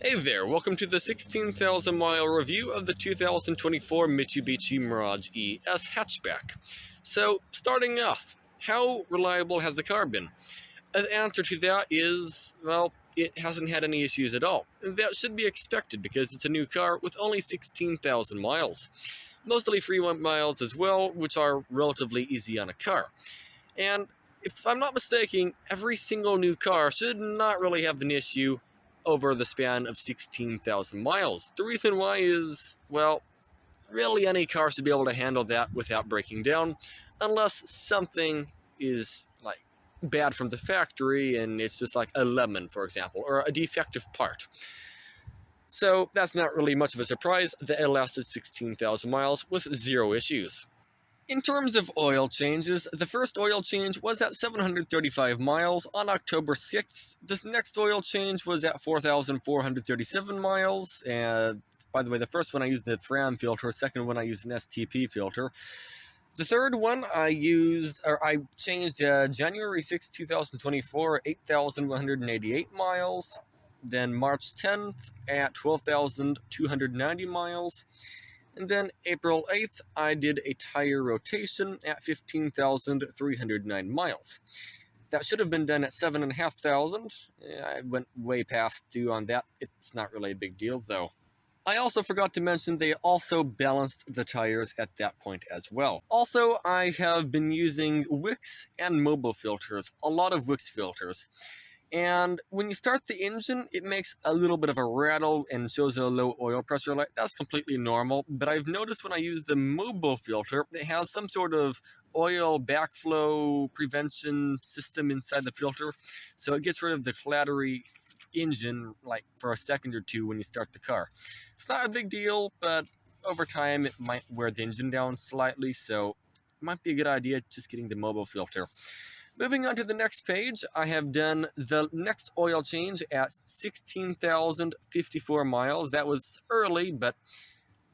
Hey there, welcome to the 16,000 mile review of the 2024 Mitsubishi Mirage ES Hatchback. So, starting off, how reliable has the car been? The answer to that is, well, it hasn't had any issues at all. And that should be expected because it's a new car with only 16,000 miles. Mostly free miles as well, which are relatively easy on a car. And if I'm not mistaken, every single new car should not really have an issue over the span of 16,000 miles. The reason why is, well, really any car should be able to handle that without breaking down, unless something is like bad from the factory and it's just like a lemon, for example, or a defective part. So that's not really much of a surprise that it lasted 16,000 miles with zero issues. In terms of oil changes, the first oil change was at 735 miles on October 6th. This next oil change was at 4,437 miles. And by the way, the first one I used a RAM filter, second one I used an STP filter. The third one I changed January 6, 2024, 8,188 miles. Then March 10th at 12,290 miles. And then April 8th, I did a tire rotation at 15,309 miles. That should have been done at 7,500. I went way past due on that. It's not really a big deal, though. I also forgot to mention they also balanced the tires at that point as well. Also, I have been using Wicks and Mobil filters, a lot of Wicks filters. And when you start the engine, it makes a little bit of a rattle and shows a low oil pressure light. That's completely normal. But I've noticed when I use the Mobil filter, it has some sort of oil backflow prevention system inside the filter. So it gets rid of the clattery engine like for a second or two when you start the car. It's not a big deal, but over time it might wear the engine down slightly. So it might be a good idea just getting the Mobil filter. Moving on to the next page, I have done the next oil change at 16,054 miles. That was early, but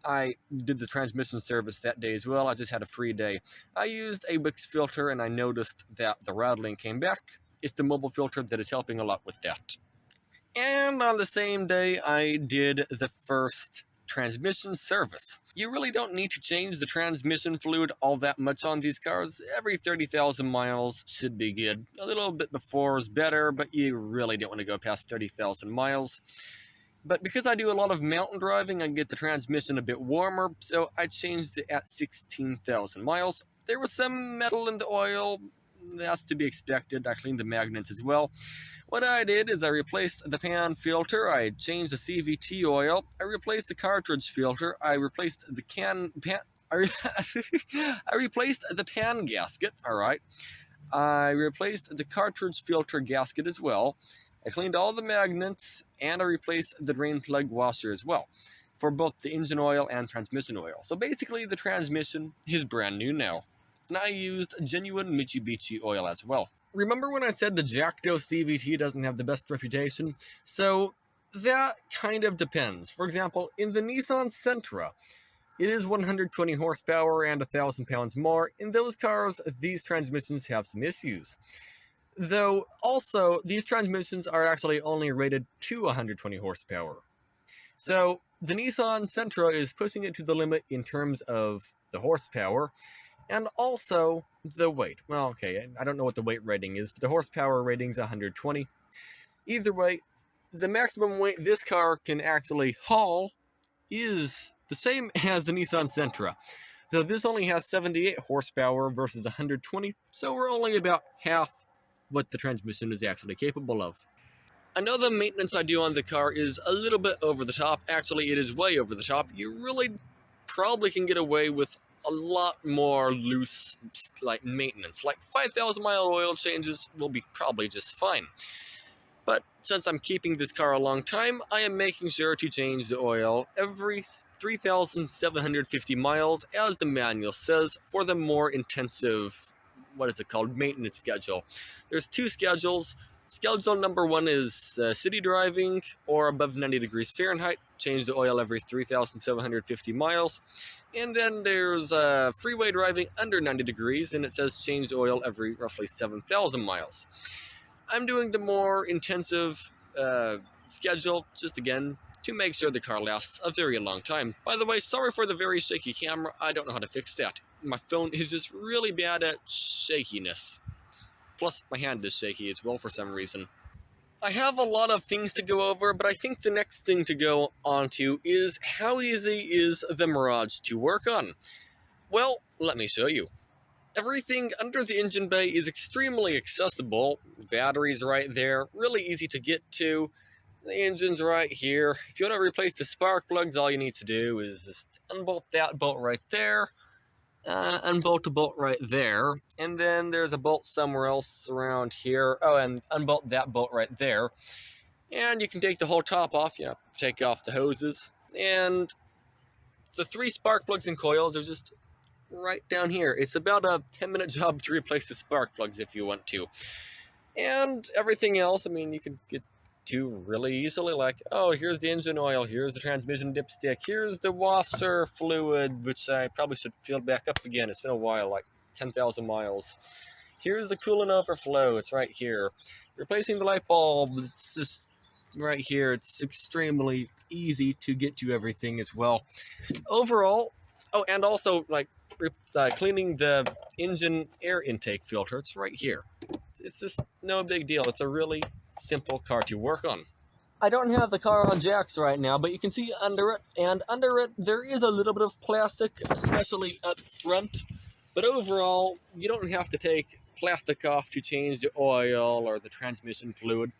I did the transmission service that day as well. I just had a free day. I used a Wicks filter and I noticed that the rattling came back. It's the Mobil filter that is helping a lot with that. And on the same day, I did the first transmission service. You really don't need to change the transmission fluid all that much on these cars. Every 30,000 miles should be good. A little bit before is better, but you really don't want to go past 30,000 miles. But because I do a lot of mountain driving, I get the transmission a bit warmer, so I changed it at 16,000 miles. There was some metal in the oil. That's to be expected. I cleaned the magnets as well. What I did is I replaced the pan filter, I changed the CVT oil, I replaced the cartridge filter, I replaced the I replaced the pan gasket, alright. I replaced the cartridge filter gasket as well. I cleaned all the magnets, and I replaced the drain plug washer as well, for both the engine oil and transmission oil. So basically the transmission is brand new now. And I used genuine Mitsubishi oil as well. Remember when I said the Jackdo CVT doesn't have the best reputation? So that kind of depends. For example, in the Nissan Sentra, it is 120 horsepower and 1,000 pounds more. In those cars, these transmissions have some issues. Though also, these transmissions are actually only rated to 120 horsepower. So the Nissan Sentra is pushing it to the limit in terms of the horsepower. And also the weight. Well, okay, I don't know what the weight rating is, but the horsepower rating is 120. Either way, the maximum weight this car can actually haul is the same as the Nissan Sentra. So this only has 78 horsepower versus 120, so we're only about half what the transmission is actually capable of. I know the maintenance I do on the car is a little bit over the top. Actually, it is way over the top. You really probably can get away with a lot more loose like maintenance, like 5,000 mile oil changes will be probably just fine. But since I'm keeping this car a long time, I am making sure to change the oil every 3,750 miles, as the manual says, for the more intensive, maintenance schedule. There's two schedules. Schedule number 1 is city driving or above 90 degrees Fahrenheit. Change the oil every 3,750 miles. And then there's freeway driving under 90 degrees, and it says change the oil every roughly 7,000 miles. I'm doing the more intensive schedule, just again, to make sure the car lasts a very long time. By the way, sorry for the very shaky camera, I don't know how to fix that. My phone is just really bad at shakiness. Plus, my hand is shaky as well for some reason. I have a lot of things to go over, but I think the next thing to go on to is how easy is the Mirage to work on? Well, let me show you. Everything under the engine bay is extremely accessible. The battery's right there, really easy to get to. The engine's right here. If you want to replace the spark plugs, all you need to do is just unbolt that bolt right there, unbolt a bolt right there, and then there's a bolt somewhere else around here. Oh, and unbolt that bolt right there. And you can take the whole top off, take off the hoses. And the 3 spark plugs and coils are just right down here. It's about a 10-minute job to replace the spark plugs if you want to. And everything else, you could get to really easily, like, oh, here's the engine oil, here's the transmission dipstick, here's the washer fluid, which I probably should fill back up again. It's been a while, like 10,000 miles. Here's the coolant overflow, it's right here. Replacing the light bulb, it's just right here. It's extremely easy to get to everything as well. Overall, oh, and also, cleaning the engine air intake filter, it's right here. It's just no big deal. It's a really simple car to work on. I don't have the car on jacks right now, but you can see under it, and under it there is a little bit of plastic, especially up front. But overall, you don't have to take plastic off to change the oil or the transmission fluid.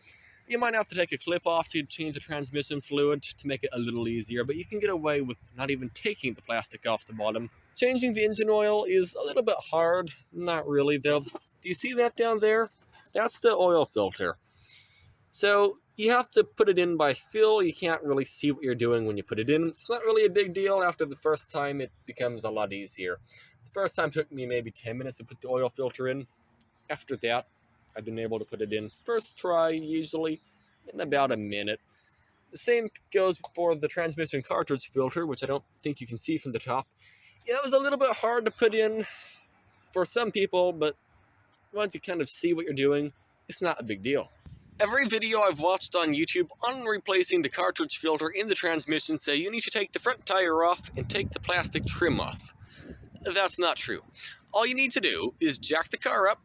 You might have to take a clip off to change the transmission fluid to make it a little easier, but you can get away with not even taking the plastic off the bottom. Changing the engine oil is a little bit hard. Not really, though. Do you see that down there? That's the oil filter. So you have to put it in by feel. You can't really see what you're doing when you put it in. It's not really a big deal. After the first time, it becomes a lot easier. The first time took me maybe 10 minutes to put the oil filter in. After that, I've been able to put it in first try, usually, in about a minute. The same goes for the transmission cartridge filter, which I don't think you can see from the top. Yeah, it was a little bit hard to put in for some people, but once you kind of see what you're doing, it's not a big deal. Every video I've watched on YouTube on replacing the cartridge filter in the transmission say you need to take the front tire off and take the plastic trim off. That's not true. All you need to do is jack the car up,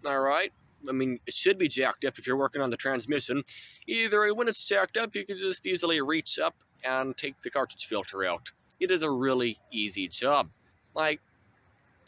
alright? It should be jacked up if you're working on the transmission. Either when it's jacked up, you can just easily reach up and take the cartridge filter out. It is a really easy job. Like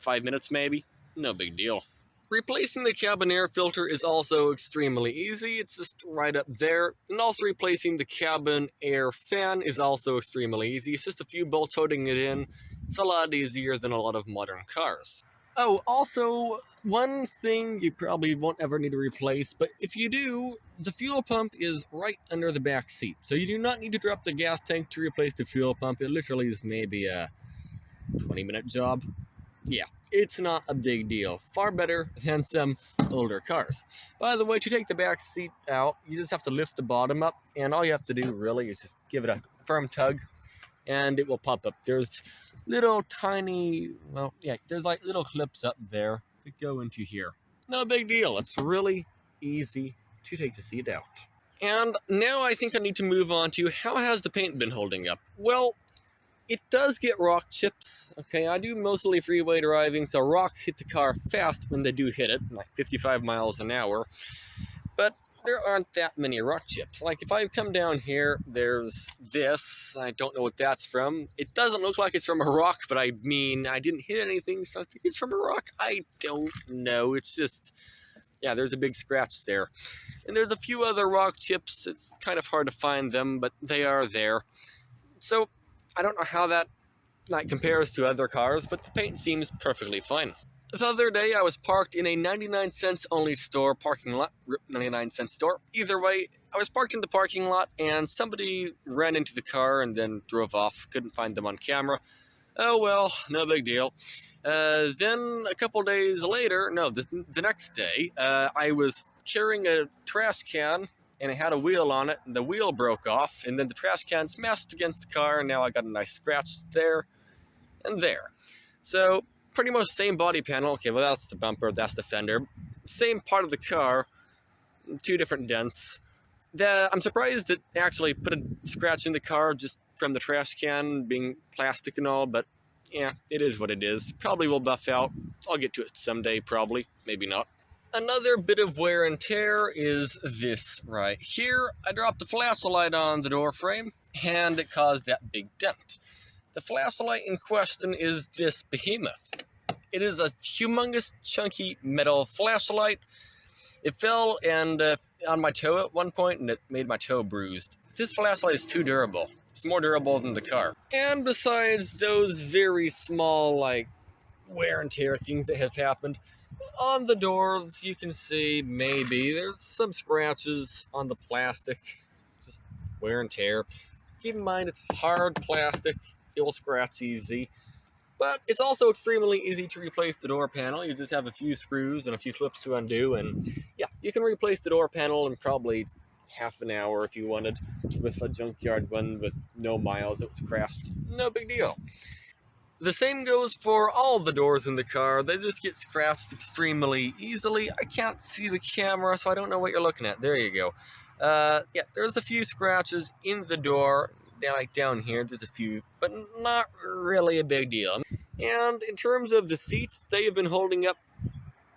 5 minutes maybe, no big deal. Replacing the cabin air filter is also extremely easy. It's just right up there. And also replacing the cabin air fan is also extremely easy. It's just a few bolts holding it in. It's a lot easier than a lot of modern cars. Oh, also, one thing you probably won't ever need to replace, but if you do, the fuel pump is right under the back seat. So you do not need to drop the gas tank to replace the fuel pump. It literally is maybe a 20-minute job. Yeah, it's not a big deal. Far better than some older cars. By the way, to take the back seat out, you just have to lift the bottom up, and all you have to do really is just give it a firm tug, and it will pop up. There's little tiny, there's like little clips up there that go into here. No big deal. It's really easy to take the seat out. And now I think I need to move on to how has the paint been holding up? Well, it does get rock chips, okay? I do mostly freeway driving, so rocks hit the car fast when they do hit it, like 55 miles an hour. But there aren't that many rock chips. Like if I come down here, there's this. I don't know what that's from. It doesn't look like it's from a rock, but I didn't hit anything, so I think it's from a rock. I don't know. It's just, there's a big scratch there. And there's a few other rock chips. It's kind of hard to find them, but they are there. So I don't know how that compares to other cars, but the paint seems perfectly fine. The other day, I was parked in a 99 cents only store parking lot, 99 cent store. Either way, I was parked in the parking lot, and somebody ran into the car and then drove off. Couldn't find them on camera. Oh well, no big deal. Then a couple days later, the next day, I was carrying a trash can, and it had a wheel on it, and the wheel broke off, and then the trash can smashed against the car, and now I got a nice scratch there and there. So, pretty much same body panel. Okay, well, that's the bumper, that's the fender. Same part of the car, 2 different dents. I'm surprised it actually put a scratch in the car just from the trash can being plastic and all, but yeah, it is what it is. Probably will buff out. I'll get to it someday, probably. Maybe not. Another bit of wear and tear is this right here. I dropped a flashlight on the door frame, and it caused that big dent. The flashlight in question is this behemoth. It is a humongous, chunky metal flashlight. It fell and on my toe at one point, and it made my toe bruised. This flashlight is too durable. It's more durable than the car. And besides those very small, like, wear and tear things that have happened, on the doors, you can see maybe there's some scratches on the plastic. Just wear and tear. Keep in mind, it's hard plastic. It will scratch easy. But it's also extremely easy to replace the door panel. You just have a few screws and a few clips to undo, and yeah, you can replace the door panel in probably half an hour if you wanted, with a junkyard one with no miles that was crashed. No big deal. The same goes for all the doors in the car. They just get scratched extremely easily. I can't see the camera, so I don't know what you're looking at. There you go. Yeah, there's a few scratches in the door. Like down here, there's a few, but not really a big deal. And in terms of the seats, they have been holding up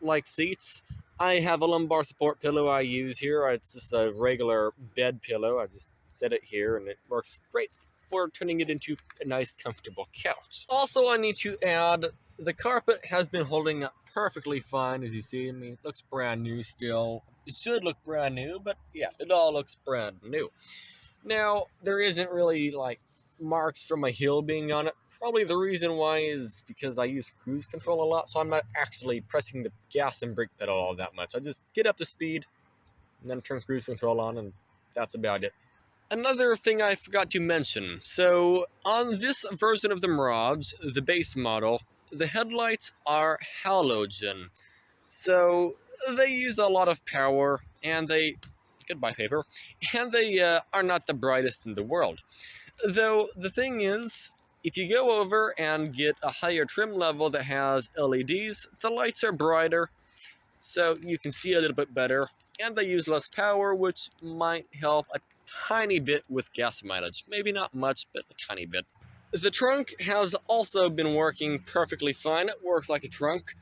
like seats. I have a lumbar support pillow I use here. It's just a regular bed pillow. I just set it here, and it works great for turning it into a nice, comfortable couch. Also, I need to add, the carpet has been holding up perfectly fine, as you see. I mean, it looks brand new still. It should look brand new, but yeah, it all looks brand new. Now, there isn't really, like, marks from a heel being on it. Probably the reason why is because I use cruise control a lot, so I'm not actually pressing the gas and brake pedal all that much. I just get up to speed, and then turn cruise control on, and that's about it. Another thing I forgot to mention. So, on this version of the Mirage, the base model, the headlights are halogen. So, they use a lot of power, and they... goodbye paper, and they are not the brightest in the world. Though the thing is, if you go over and get a higher trim level that has LEDs, the lights are brighter, so you can see a little bit better, and they use less power, which might help a tiny bit with gas mileage. Maybe not much, but a tiny bit. The trunk has also been working perfectly fine. It works like a trunk.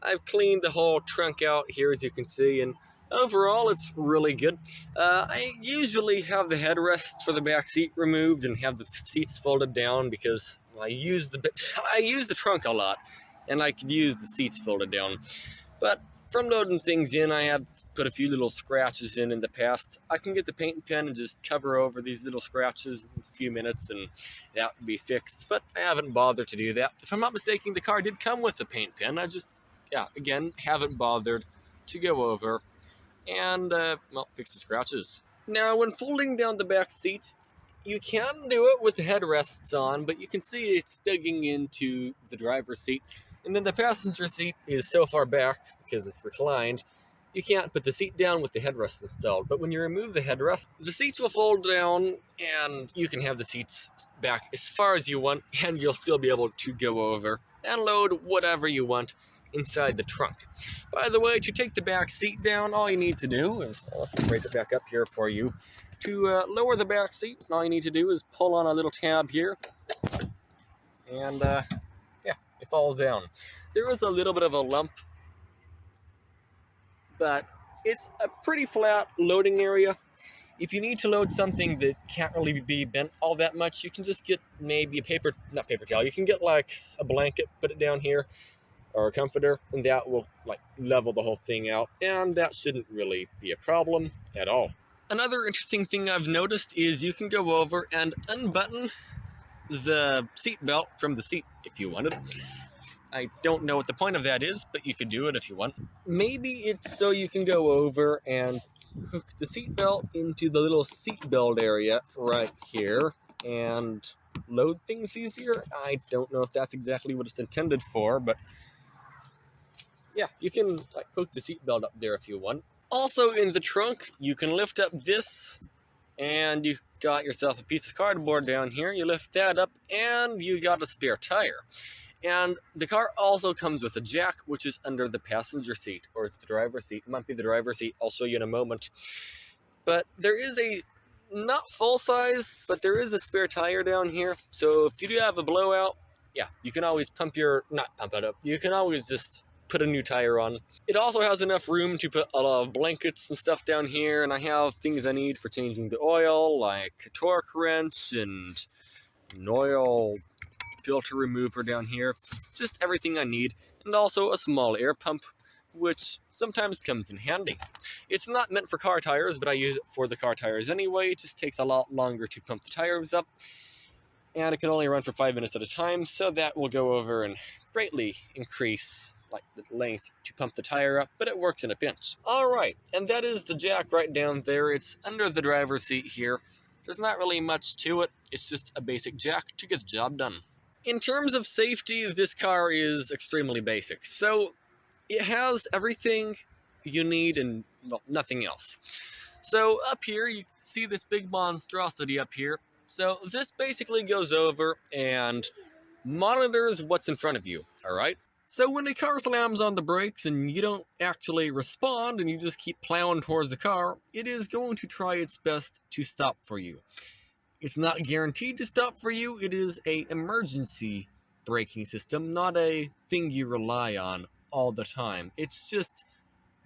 I've cleaned the whole trunk out here, as you can see, and overall, it's really good. I usually have the headrests for the back seat removed and have the seats folded down because I use the trunk a lot, and I could use the seats folded down. But from loading things in, I have put a few little scratches in the past. I can get the paint pen and just cover over these little scratches in a few minutes, and that would be fixed. But I haven't bothered to do that. If I'm not mistaken, the car did come with a paint pen. I just, again, haven't bothered to go over and, fix the scratches. Now, when folding down the back seats, you can do it with the headrests on, but you can see it's digging into the driver's seat. And then the passenger seat is so far back, because it's reclined, you can't put the seat down with the headrest installed. But when you remove the headrest, the seats will fold down, and you can have the seats back as far as you want, and you'll still be able to go over and load whatever you want inside the trunk. By the way, to take the back seat down, all you need to do is, let's raise it back up here for you. To lower the back seat, all you need to do is pull on a little tab here, and it falls down. There is a little bit of a lump, but it's a pretty flat loading area. If you need to load something that can't really be bent all that much, you can just get maybe not paper towel, you can get like a blanket, put it down here, or a comforter, and that will level the whole thing out, and that shouldn't really be a problem at all. Another interesting thing I've noticed is you can go over and unbutton the seat belt from the seat if you wanted. I don't know what the point of that is, but you could do it if you want. Maybe it's so you can go over and hook the seat belt into the little seat belt area right here and load things easier. I don't know if that's exactly what it's intended for, but yeah, you can hook the seatbelt up there if you want. Also in the trunk, you can lift up this, and you got yourself a piece of cardboard down here. You lift that up, and you got a spare tire. And the car also comes with a jack, which is under the passenger seat, or it's the driver's seat. It might be the driver's seat. I'll show you in a moment. But there is a, not full size, but there is a spare tire down here. So if you do have a blowout, yeah, you can always not pump it up, you can always just put a new tire on. It also has enough room to put a lot of blankets and stuff down here, and I have things I need for changing the oil, like a torque wrench and an oil filter remover down here. Just everything I need, and also a small air pump, which sometimes comes in handy. It's not meant for car tires, but I use it for the car tires anyway. It just takes a lot longer to pump the tires up, and it can only run for 5 minutes at a time, so that will go over and greatly increase like the length to pump the tire up, but it works in a pinch. Alright, and that is the jack right down there. It's under the driver's seat here. There's not really much to it, it's just a basic jack to get the job done. In terms of safety, this car is extremely basic. So it has everything you need and, well, nothing else. So up here, you see this big monstrosity up here. So this basically goes over and monitors what's in front of you, alright? So when a car slams on the brakes and you don't actually respond and you just keep plowing towards the car, it is going to try its best to stop for you. It's not guaranteed to stop for you, it is an emergency braking system, not a thing you rely on all the time. It's just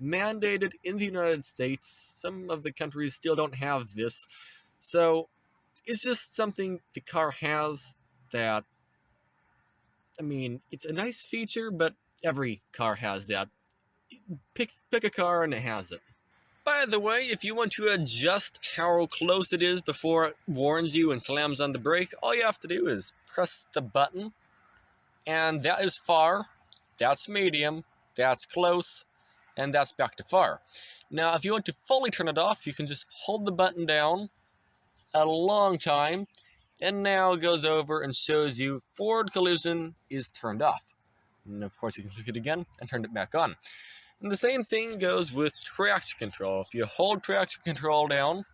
mandated in the United States. Some of the countries still don't have this. So it's just something the car has that, I mean, it's a nice feature, but every car has that. Pick a car and it has it. By the way, if you want to adjust how close it is before it warns you and slams on the brake, all you have to do is press the button, and that is far, that's medium, that's close, and that's back to far. Now, if you want to fully turn it off, you can just hold the button down a long time, and now it goes over and shows you forward collision is turned off. And of course you can click it again and turn it back on. And the same thing goes with traction control. If you hold traction control down,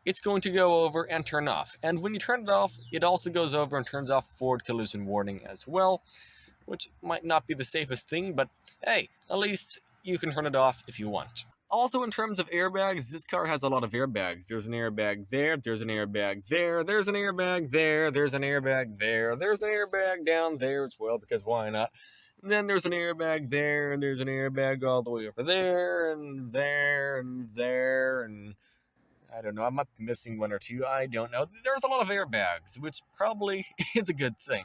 it's going to go over and turn off. And when you turn it off, it also goes over and turns off forward collision warning as well, which might not be the safest thing, but hey, at least you can turn it off if you want. Also, in terms of airbags, this car has a lot of airbags. There's an airbag there, there's an airbag there, there's an airbag there, there's an airbag there, there's an airbag down there as well, because why not? And then there's an airbag there, and there's an airbag all the way over there, and there, and there, and I don't know, I might be missing one or two, I don't know. There's a lot of airbags, which probably is a good thing.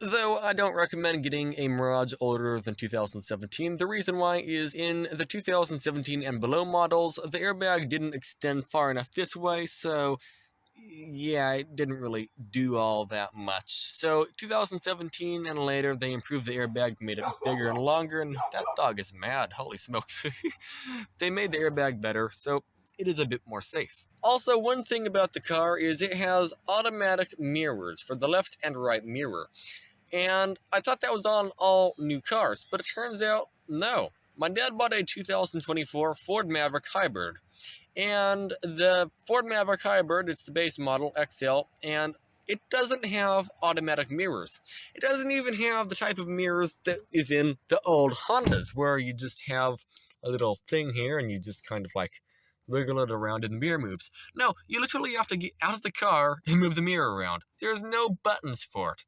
Though I don't recommend getting a Mirage older than 2017. The reason why is in the 2017 and below models, the airbag didn't extend far enough this way, so yeah, it didn't really do all that much. So 2017 and later, they improved the airbag, made it bigger and longer, and that dog is mad, holy smokes. They made the airbag better, so it is a bit more safe. Also, one thing about the car is it has automatic mirrors for the left and right mirror. And I thought that was on all new cars, but it turns out, no. My dad bought a 2024 Ford Maverick Hybrid. And the Ford Maverick Hybrid, it's the base model, XL, and it doesn't have automatic mirrors. It doesn't even have the type of mirrors that is in the old Hondas, where you just have a little thing here and you just kind of like wiggle it around and the mirror moves. No, you literally have to get out of the car and move the mirror around. There's no buttons for it.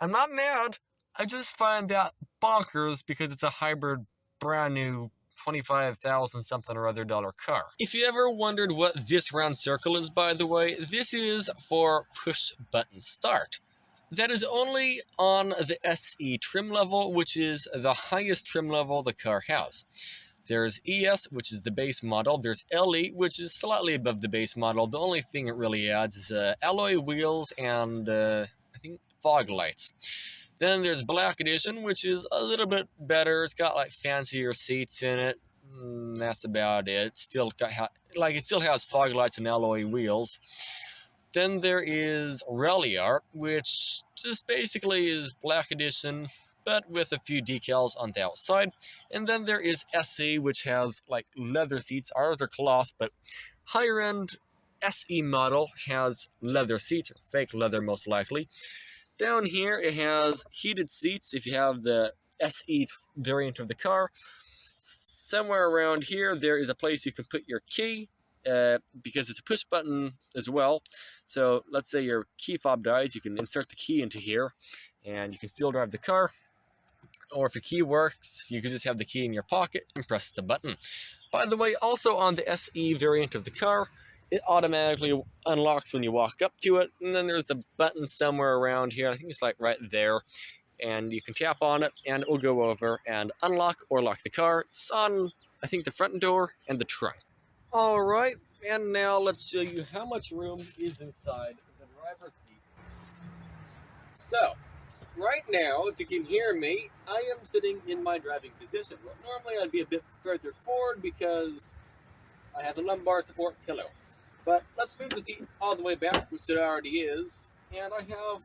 I'm not mad, I just find that bonkers because it's a hybrid, brand new, 25,000 something or other dollar car. If you ever wondered what this round circle is, by the way, this is for push button start. That is only on the SE trim level, which is the highest trim level the car has. There's ES, which is the base model. There's LE, which is slightly above the base model. The only thing it really adds is alloy wheels and I think fog lights. Then there's Black Edition, which is a little bit better. It's got like fancier seats in it. That's about it. It still has fog lights and alloy wheels. Then there is Rally Art, which just basically is Black Edition, but with a few decals on the outside. And then there is SE, which has like leather seats. Ours are cloth, but higher end SE model has leather seats, or fake leather most likely. Down here it has heated seats if you have the SE variant of the car. somewhere around here there is a place you can put your key, because it's a push button as well. So let's say your key fob dies, you can insert the key into here and you can still drive the car. Or if your key works, you can just have the key in your pocket and press the button. By the way, also on the SE variant of the car, it automatically unlocks when you walk up to it, and then there's a button somewhere around here, I think it's like right there, and you can tap on it and it will go over and unlock or lock the car. It's on, I think, the front door and the trunk. Alright, and now let's show you how much room is inside the driver's seat. So, right now, if you can hear me, I am sitting in my driving position. Well, normally I'd be a bit further forward because I have the lumbar support pillow. But let's move the seat all the way back, which it already is, and I have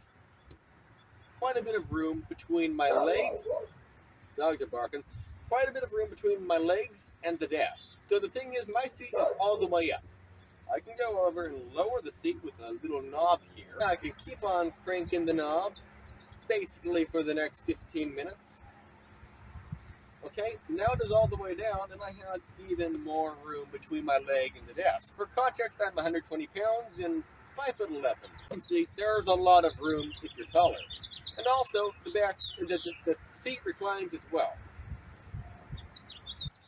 quite a bit of room between my legs. Dogs are barking. Quite a bit of room between my legs and the dash. So the thing is, my seat is all the way up. I can go over and lower the seat with a little knob here. I can keep on cranking the knob basically for the next 15 minutes. Okay, now it is all the way down, and I have even more room between my leg and the dash. For context, I'm 120 pounds and 5'11". You can see there's a lot of room if you're taller. And also, the seat reclines as well.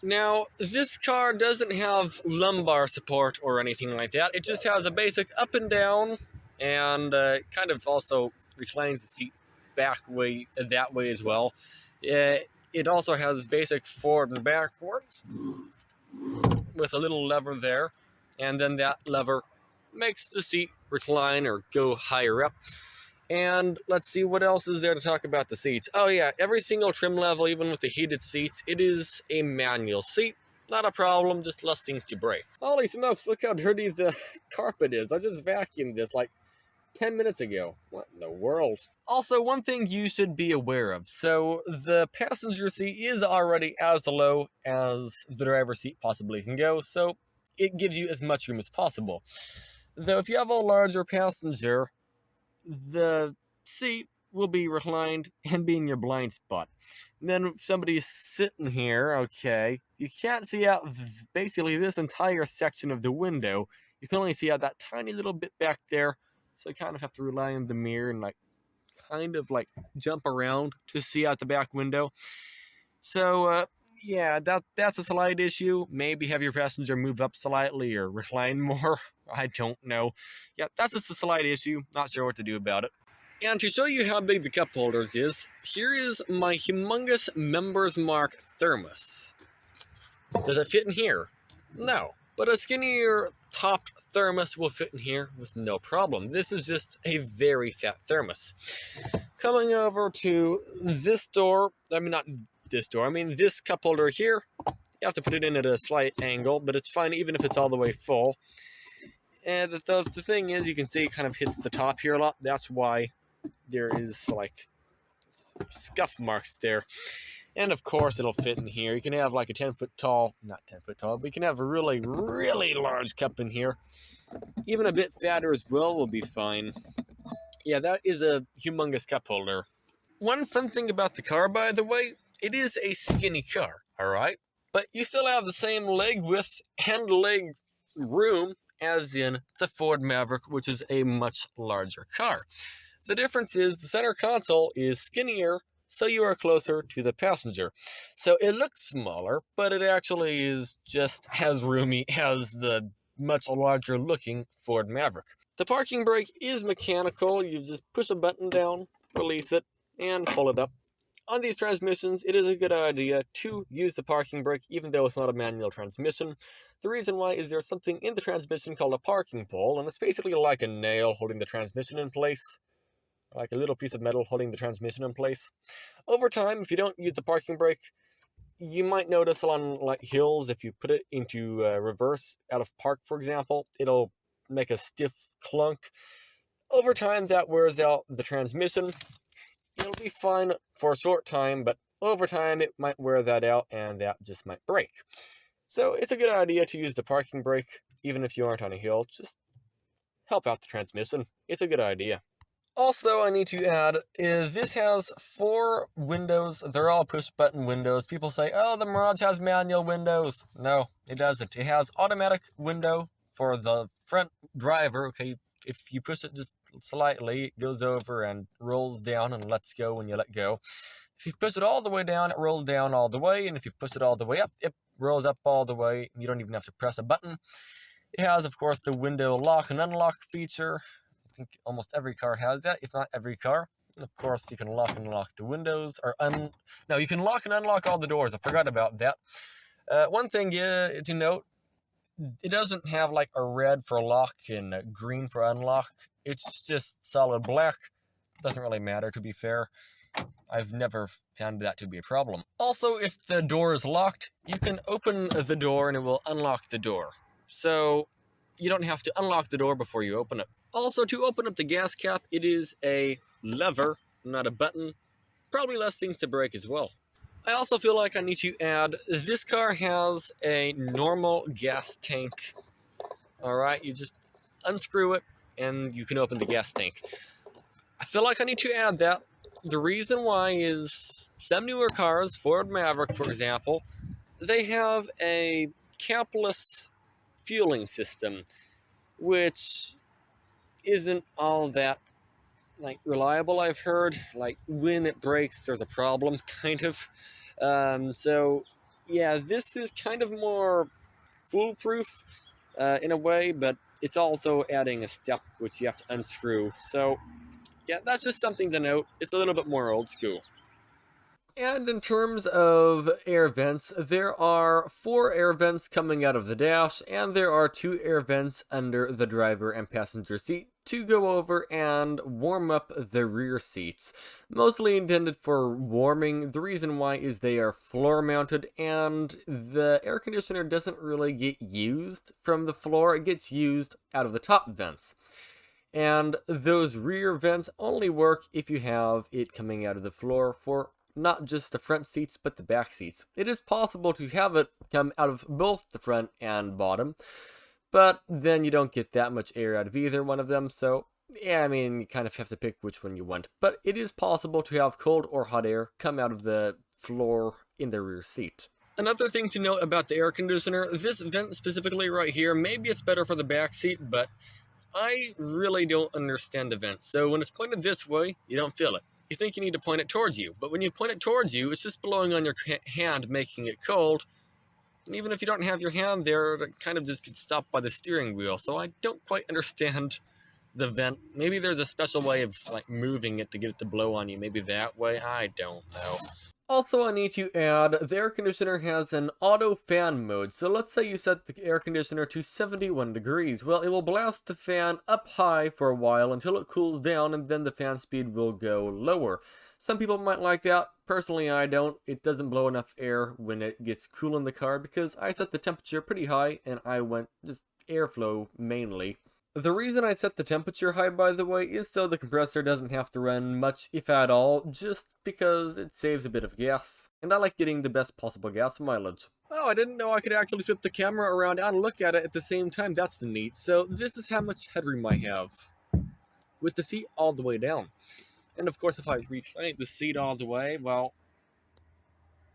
Now, this car doesn't have lumbar support or anything like that. It just has a basic up and down, and kind of also reclines the seat back way that way as well. It also has basic forward and backwards with a little lever there, and then that lever makes the seat recline or go higher up. And let's see what else is there to talk about the seats. Oh yeah, every single trim level, even with the heated seats, it is a manual seat. Not a problem, just less things to break. Holy smokes, look how dirty the carpet is. I just vacuumed this like 10 minutes ago. What in the world? Also, one thing you should be aware of. So, the passenger seat is already as low as the driver's seat possibly can go, so it gives you as much room as possible. Though, if you have a larger passenger, the seat will be reclined and be in your blind spot. And then if somebody's sitting here, okay, you can't see out basically this entire section of the window. You can only see out that tiny little bit back there. So I kind of have to rely on the mirror and kind of jump around to see out the back window. So yeah, that's a slight issue. Maybe have your passenger move up slightly or recline more. I don't know. Yeah, that's just a slight issue. Not sure what to do about it. And to show you how big the cup holders is, here is my humongous Members Mark thermos. Does it fit in here? No. But a skinnier topped thermos will fit in here with no problem. This is just a very fat thermos. Coming over to this door, this cup holder here, you have to put it in at a slight angle, but it's fine even if it's all the way full. And the thing is, you can see it kind of hits the top here a lot. That's why there is scuff marks there. And of course it'll fit in here. You can have a 10 foot tall, not 10 foot tall, but you can have a really, really large cup in here. Even a bit fatter as well will be fine. Yeah, that is a humongous cup holder. One fun thing about the car, by the way, it is a skinny car, alright? But you still have the same leg width and leg room as in the Ford Maverick, which is a much larger car. The difference is the center console is skinnier, so you are closer to the passenger. So it looks smaller, but it actually is just as roomy as the much larger looking Ford Maverick. The parking brake is mechanical. You just push a button down, release it, and pull it up. On these transmissions, it is a good idea to use the parking brake even though it's not a manual transmission. The reason why is there's something in the transmission called a parking pole, and it's basically like a nail holding the transmission in place. Like a little piece of metal holding the transmission in place. Over time, if you don't use the parking brake, you might notice on hills, if you put it into reverse out of park, for example, it'll make a stiff clunk. Over time, that wears out the transmission. It'll be fine for a short time, but over time, it might wear that out, and that just might break. So it's a good idea to use the parking brake, even if you aren't on a hill. Just help out the transmission. It's a good idea. Also, I need to add is this has 4 windows. They're all push-button windows. People say, oh, the Mirage has manual windows. No, it doesn't. It has automatic window for the front driver. Okay, if you push it just slightly, it goes over and rolls down and lets go when you let go. If you push it all the way down, it rolls down all the way. And if you push it all the way up, it rolls up all the way. You don't even have to press a button. It has, of course, the window lock and unlock feature. I think almost every car has that, if not every car. Of course, you can lock and unlock the windows, no, you can lock and unlock all the doors. I forgot about that. One thing to note, it doesn't have like a red for lock and a green for unlock. It's just solid black. Doesn't really matter, to be fair. I've never found that to be a problem. Also, if the door is locked, you can open the door and it will unlock the door. So you don't have to unlock the door before you open it. Also, to open up the gas cap, it is a lever, not a button. Probably less things to break as well. I also feel like I need to add, this car has a normal gas tank. Alright, you just unscrew it and you can open the gas tank. I feel like I need to add that. The reason why is some newer cars, Ford Maverick for example, they have a capless fueling system, which isn't all that reliable. I've heard when it breaks there's a problem, kind of. So yeah, this is kind of more foolproof in a way, but it's also adding a step which you have to unscrew. So yeah, that's just something to note. It's a little bit more old school. And in terms of air vents, there are 4 air vents coming out of the dash, and there are 2 air vents under the driver and passenger seat to go over and warm up the rear seats. Mostly intended for warming. The reason why is they are floor mounted, and the air conditioner doesn't really get used from the floor. It gets used out of the top vents. And those rear vents only work if you have it coming out of the floor for not just the front seats, but the back seats. It is possible to have it come out of both the front and bottom, but then you don't get that much air out of either one of them, so yeah, I mean, you kind of have to pick which one you want. But it is possible to have cold or hot air come out of the floor in the rear seat. Another thing to note about the air conditioner, this vent specifically right here, maybe it's better for the back seat, but I really don't understand the vent. So when it's pointed this way, you don't feel it. You think you need to point it towards you, but when you point it towards you, it's just blowing on your hand, making it cold. And even if you don't have your hand there, it kind of just gets stopped by the steering wheel. So I don't quite understand the vent. Maybe there's a special way of moving it to get it to blow on you. Maybe that way. I don't know. Also, I need to add, the air conditioner has an auto fan mode. So let's say you set the air conditioner to 71 degrees. Well, it will blast the fan up high for a while until it cools down, and then the fan speed will go lower. Some people might like that. Personally, I don't. It doesn't blow enough air when it gets cool in the car because I set the temperature pretty high and I went just airflow mainly. The reason I set the temperature high, by the way, is so the compressor doesn't have to run much, if at all, just because it saves a bit of gas. And I like getting the best possible gas mileage. Oh, I didn't know I could actually flip the camera around and look at it at the same time. That's neat. So this is how much headroom I have, with the seat all the way down. And of course, if I recline the seat all the way, well,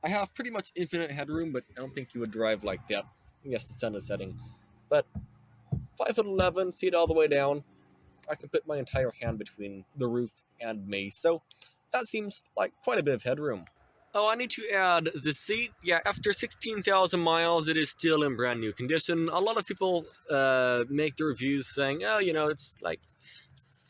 I have pretty much infinite headroom, but I don't think you would drive like that. Yes, the sun is setting. But 5'11", seat all the way down. I can put my entire hand between the roof and me, so that seems like quite a bit of headroom. Oh, I need to add the seat. Yeah, after 16,000 miles, it is still in brand new condition. A lot of people make the reviews saying, oh, it's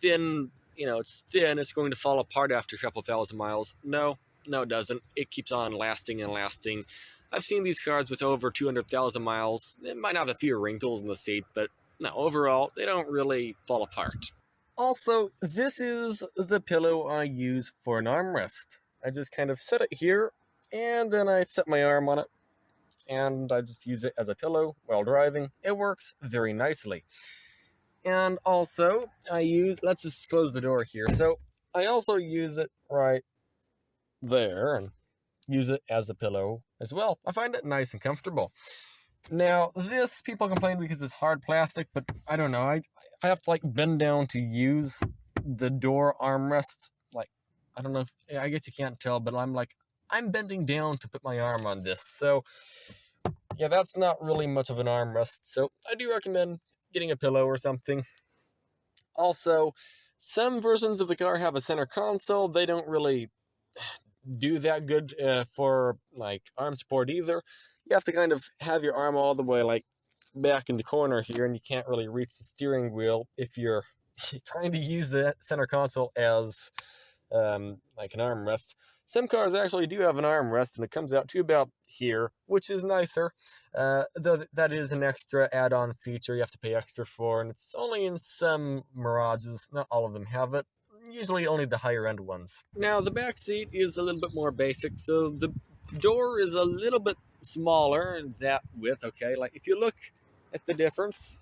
thin, it's thin, it's going to fall apart after a couple thousand miles. No, it doesn't. It keeps on lasting and lasting. I've seen these cars with over 200,000 miles. It might have a few wrinkles in the seat, but no, overall, they don't really fall apart. Also, this is the pillow I use for an armrest. I just kind of set it here, and then I set my arm on it, and I just use it as a pillow while driving. It works very nicely. And also, let's just close the door here. So, I also use it right there, and use it as a pillow as well. I find it nice and comfortable. Now, this, people complain because it's hard plastic, but I don't know. I have to bend down to use the door armrest. Like, I don't know if, I guess you can't tell, but I'm bending down to put my arm on this. So yeah, that's not really much of an armrest. So I do recommend getting a pillow or something. Also, some versions of the car have a center console. They don't really do that good for like arm support either. You have to kind of have your arm all the way like back in the corner here, and you can't really reach the steering wheel if you're trying to use the center console as like an armrest. Some cars actually do have an armrest, and it comes out to about here, which is nicer. Though that is an extra add-on feature you have to pay extra for, and it's only in some Mirages. Not all of them have it. Usually only the higher end ones. Now the back seat is a little bit more basic, so the door is a little bit smaller in that width, okay? Like if you look at the difference,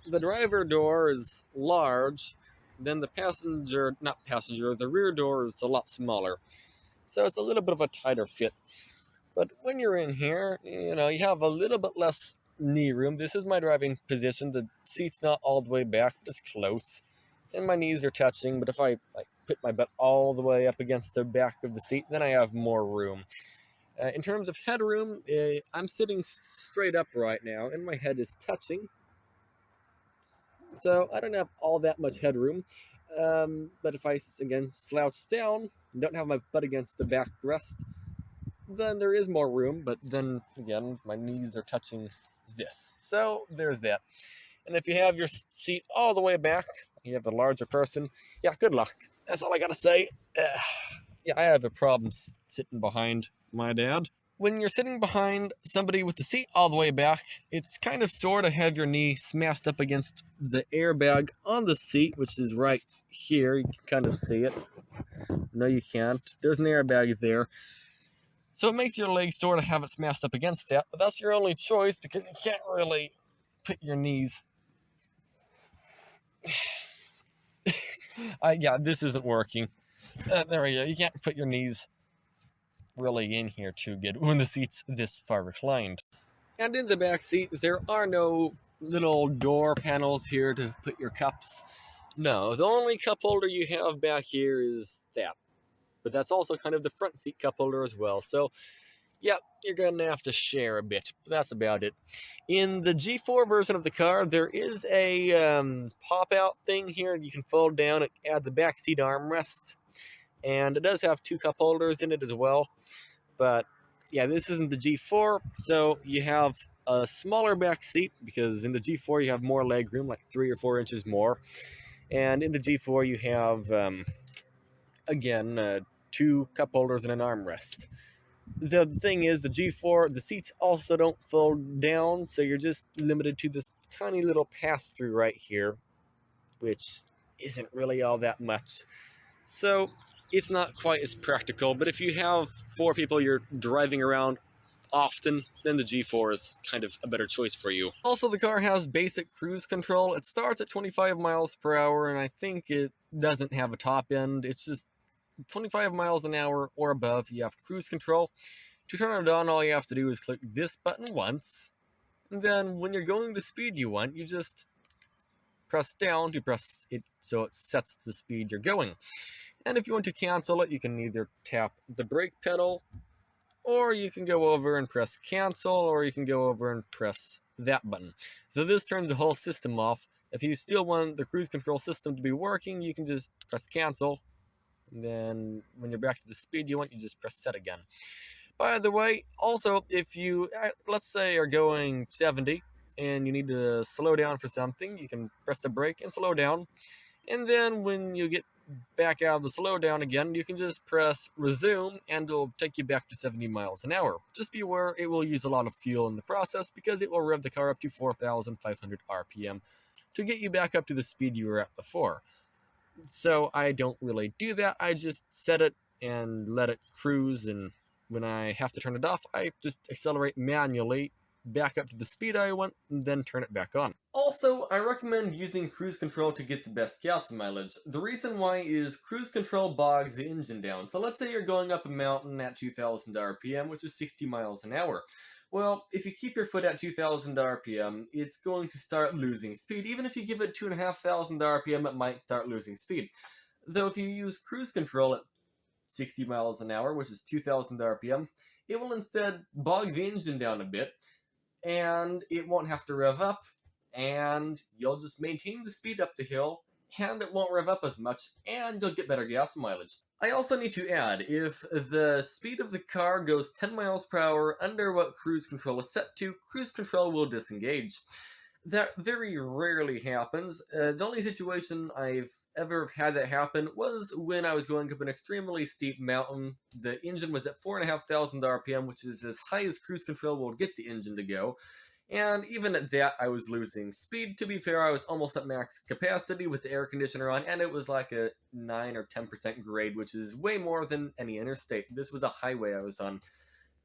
the driver door is large, then the the rear door is a lot smaller. So it's a little bit of a tighter fit. But when you're in here, you know, you have a little bit less knee room. This is my driving position. The seat's not all the way back, it's close. And my knees are touching, but if I like put my butt all the way up against the back of the seat, then I have more room. In terms of headroom, I'm sitting straight up right now, and my head is touching. So I don't have all that much headroom. But if I, again, slouch down, don't have my butt against the backrest, then there is more room, but then, again, my knees are touching this. So there's that. And if you have your seat all the way back, you have a larger person, yeah, good luck. That's all I gotta say. Yeah, I have a problem sitting behind my dad. When you're sitting behind somebody with the seat all the way back, it's kind of sort of have your knee smashed up against the airbag on the seat, which is right here. You can kind of see it. No, you can't. There's an airbag there. So it makes your leg sort of have it smashed up against that, but that's your only choice because you can't really put your knees... yeah, this isn't working. There we go. You can't put your knees really in here too good when the seat's this far reclined. And in the back seat, there are no little door panels here to put your cups. No, the only cup holder you have back here is that. But that's also kind of the front seat cup holder as well. So, yeah, you're going to have to share a bit. But that's about it. In the G4 version of the car, there is a pop-out thing here you can fold down. It adds a back seat armrest. And it does have two cup holders in it as well. But, yeah, this isn't the G4. So you have a smaller back seat because in the G4 you have more leg room, like 3 or 4 inches more. And in the G4 you have, again, 2 cup holders and an armrest. The thing is, the G4, the seats also don't fold down, so you're just limited to this tiny little pass-through right here, which isn't really all that much. So it's not quite as practical, but if you have 4 people you're driving around often, then the G4 is kind of a better choice for you. Also, the car has basic cruise control. It starts at 25 miles per hour, and I think it doesn't have a top end. It's just 25 miles an hour or above, you have cruise control. To turn it on, all you have to do is click this button once, and then when you're going the speed you want, you just press down to press it so it sets the speed you're going. And if you want to cancel it, you can either tap the brake pedal, or you can go over and press cancel, or you can go over and press that button. So this turns the whole system off. If you still want the cruise control system to be working, you can just press cancel. And then when you're back to the speed you want, you just press set again. By the way, also, if you, let's say, are going 70 and you need to slow down for something, you can press the brake and slow down. And then when you get back out of the slowdown again, you can just press resume and it'll take you back to 70 miles an hour. Just be aware it will use a lot of fuel in the process because it will rev the car up to 4,500 RPM to get you back up to the speed you were at before. So I don't really do that. I just set it and let it cruise, and when I have to turn it off, I just accelerate manually back up to the speed I want and then turn it back on. Also, I recommend using cruise control to get the best gas mileage. The reason why is cruise control bogs the engine down. So let's say you're going up a mountain at 2,000 RPM, which is 60 miles an hour. Well, if you keep your foot at 2,000 RPM, it's going to start losing speed. Even if you give it 2,500 RPM, it might start losing speed. Though if you use cruise control at 60 miles an hour, which is 2,000 RPM, it will instead bog the engine down a bit, and it won't have to rev up, and you'll just maintain the speed up the hill, and it won't rev up as much, and you'll get better gas mileage. I also need to add, if the speed of the car goes 10 miles per hour under what cruise control is set to, cruise control will disengage. That very rarely happens. The only situation I've ever had that happen was when I was going up an extremely steep mountain. The engine was at 4,500 RPM, which is as high as cruise control will get the engine to go. And even at that, I was losing speed. To be fair, I was almost at max capacity with the air conditioner on, and it was like a 9 or 10% grade, which is way more than any interstate. This was a highway I was on.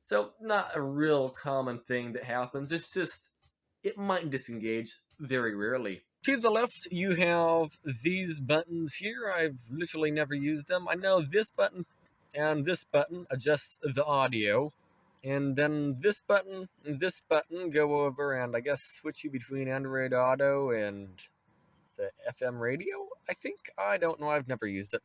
So, not a real common thing that happens. It's just, it might disengage very rarely. To the left, you have these buttons here. I've literally never used them. I know this button and this button adjusts the audio. And then this button and this button go over and I guess switch you between Android Auto and the FM radio, I think? I don't know, I've never used it.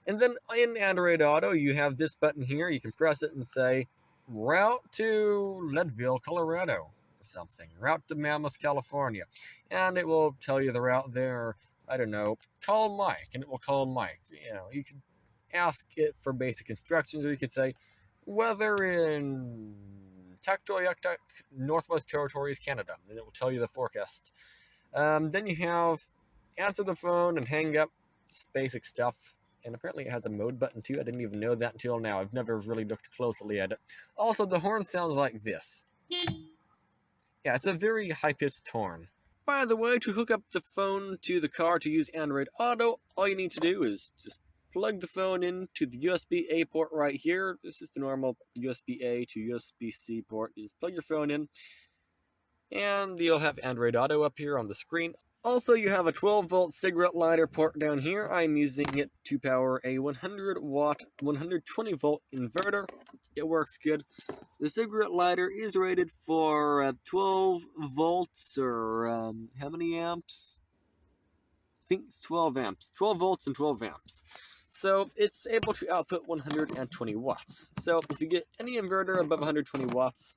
And then in Android Auto, you have this button here. You can press it and say, route to Leadville, Colorado, or something. Route to Mammoth, California. And it will tell you the route there. I don't know, call Mike, and it will call Mike. You know, you can ask it for basic instructions, or you could say, weather in Tuktoyaktuk, Northwest Territories, Canada, and it will tell you the forecast. Then you have answer the phone and hang up, basic stuff. And apparently it has a mode button too. I didn't even know that until now. I've never really looked closely at it. Also, the horn sounds like this. Yeah, it's a very high-pitched horn. By the way, to hook up the phone to the car to use Android Auto, all you need to do is just plug the phone into the USB-A port right here. This is the normal USB-A to USB-C port. You just plug your phone in, and you'll have Android Auto up here on the screen. Also, you have a 12-volt cigarette lighter port down here. I'm using it to power a 100-watt, 120-volt inverter. It works good. The cigarette lighter is rated for 12 volts, or how many amps? I think it's 12 amps. 12 volts and 12 amps. So it's able to output 120 watts. So if you get any inverter above 120 watts,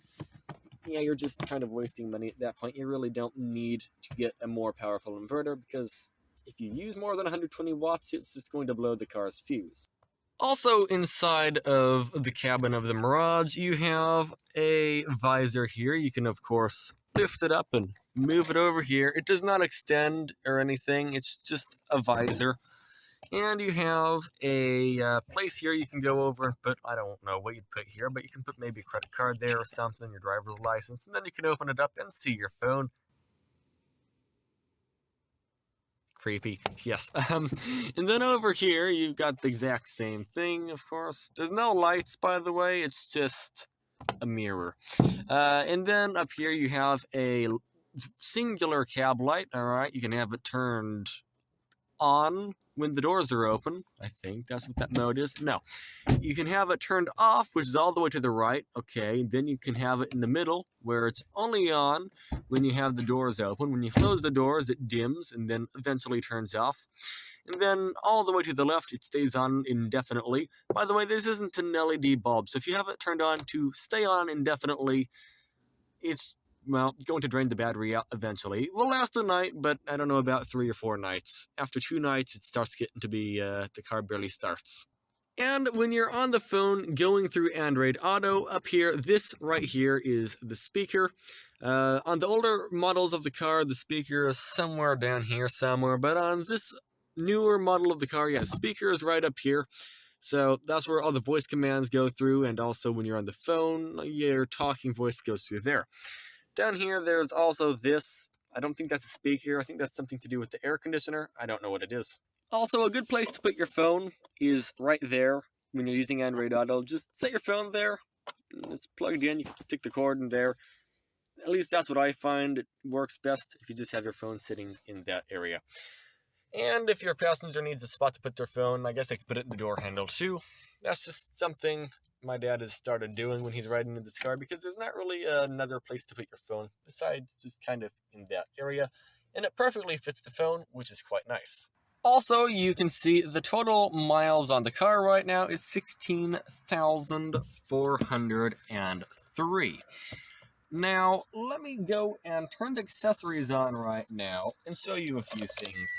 yeah, you're just kind of wasting money at that point. You really don't need to get a more powerful inverter, because if you use more than 120 watts, it's just going to blow the car's fuse. Also inside of the cabin of the Mirage, you have a visor here. You can, of course, lift it up and move it over here. It does not extend or anything. It's just a visor. And you have a place here you can go over and put, I don't know what you'd put here, but you can put maybe a credit card there or something, your driver's license, and then you can open it up and see your phone. Creepy, yes. And then over here, you've got the exact same thing, of course. There's no lights, by the way, it's just a mirror. And then up here, you have a singular cab light, alright? You can have it turned on when the doors are open. I think that's what that mode is. No. You can have it turned off, which is all the way to the right. Okay, then you can have it in the middle, where it's only on when you have the doors open. When you close the doors, it dims and then eventually turns off. And then all the way to the left, it stays on indefinitely. By the way, this isn't an LED bulb, so if you have it turned on to stay on indefinitely, it's, well, going to drain the battery out eventually. It will last a night, but I don't know, about 3 or 4 nights. After 2 nights, it starts getting to be, the car barely starts. And when you're on the phone going through Android Auto, up here, this right here is the speaker. On the older models of the car, the speaker is somewhere down here somewhere, but on this newer model of the car, yeah, the speaker is right up here. So that's where all the voice commands go through, and also when you're on the phone, your talking voice goes through there. Down here, there's also this. I don't think that's a speaker. I think that's something to do with the air conditioner. I don't know what it is. Also, a good place to put your phone is right there when you're using Android Auto. Just set your phone there. It's plugged in. You can stick the cord in there. At least that's what I find. It works best if you just have your phone sitting in that area. And if your passenger needs a spot to put their phone, I guess they could put it in the door handle too. That's just something my dad has started doing when he's riding in this car, because there's not really another place to put your phone besides just kind of in that area. And it perfectly fits the phone, which is quite nice. Also, you can see the total miles on the car right now is 16,403. Now, let me go and turn the accessories on right now and show you a few things.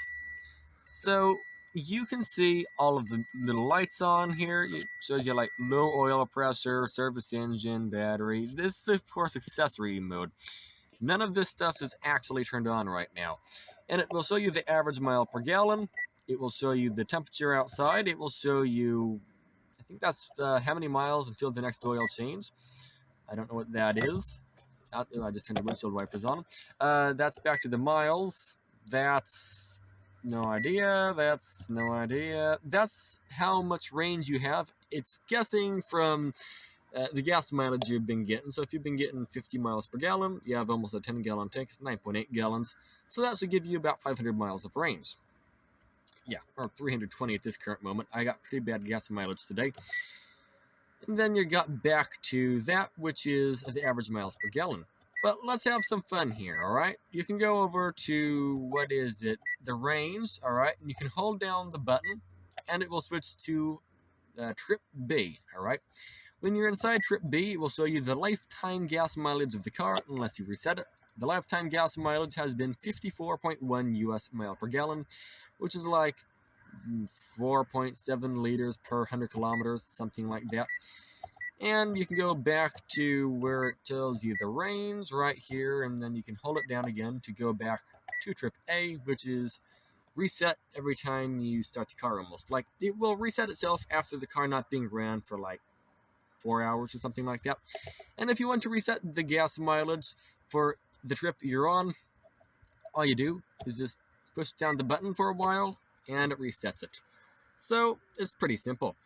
So, you can see all of the little lights on here. It shows you like low oil pressure, service engine, battery. This is, of course, accessory mode. None of this stuff is actually turned on right now. And it will show you the average mile per gallon. It will show you the temperature outside. It will show you, I think that's how many miles until the next oil change. I don't know what that is. I just turned the windshield wipers on. That's back to the miles. That's no idea. That's no idea. That's how much range you have. It's guessing from the gas mileage you've been getting. So if you've been getting 50 miles per gallon, you have almost a 10-gallon tank, 9.8 gallons. So that should give you about 500 miles of range. Yeah, or 320 at this current moment. I got pretty bad gas mileage today. And then you got back to that, which is the average miles per gallon. But let's have some fun here, all right? You can go over to, what is it, the range, all right? And you can hold down the button, and it will switch to trip B, all right? When you're inside trip B, it will show you the lifetime gas mileage of the car, unless you reset it. The lifetime gas mileage has been 54.1 US mile per gallon, which is like 4.7 liters per 100 kilometers, something like that. And you can go back to where it tells you the range right here, and then you can hold it down again to go back to trip A, which is reset every time you start the car almost. Like, it will reset itself after the car not being ran for like 4 hours or something like that. And if you want to reset the gas mileage for the trip you're on, all you do is just push down the button for a while and it resets it. So it's pretty simple.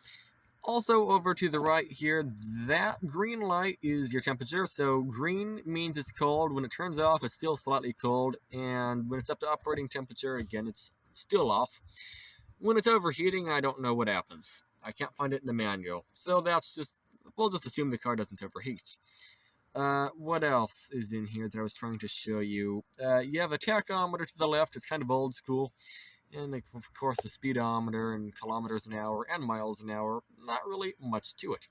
Also, over to the right here, that green light is your temperature. So green means it's cold. When it turns off, it's still slightly cold. And when it's up to operating temperature, again, it's still off. When it's overheating, I don't know what happens. I can't find it in the manual. So that's just, we'll just assume the car doesn't overheat. What else is in here that I was trying to show you? You have a tachometer to the left. It's kind of old school. And of course the speedometer and kilometers an hour and miles an hour. Not really much to it.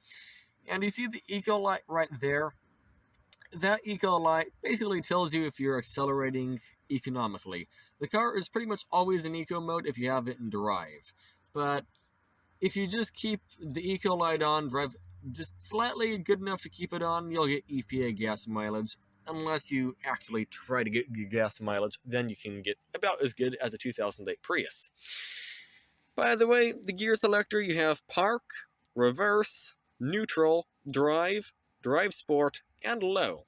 And you see the eco light right there? That eco light basically tells you if you're accelerating economically. The car is pretty much always in eco mode if you have it in drive. But if you just keep the eco light on, drive just slightly good enough to keep it on, you'll get EPA gas mileage. Unless you actually try to get good gas mileage, then you can get about as good as a 2008 Prius. By the way, the gear selector, you have park, reverse, neutral, drive, drive sport, and low.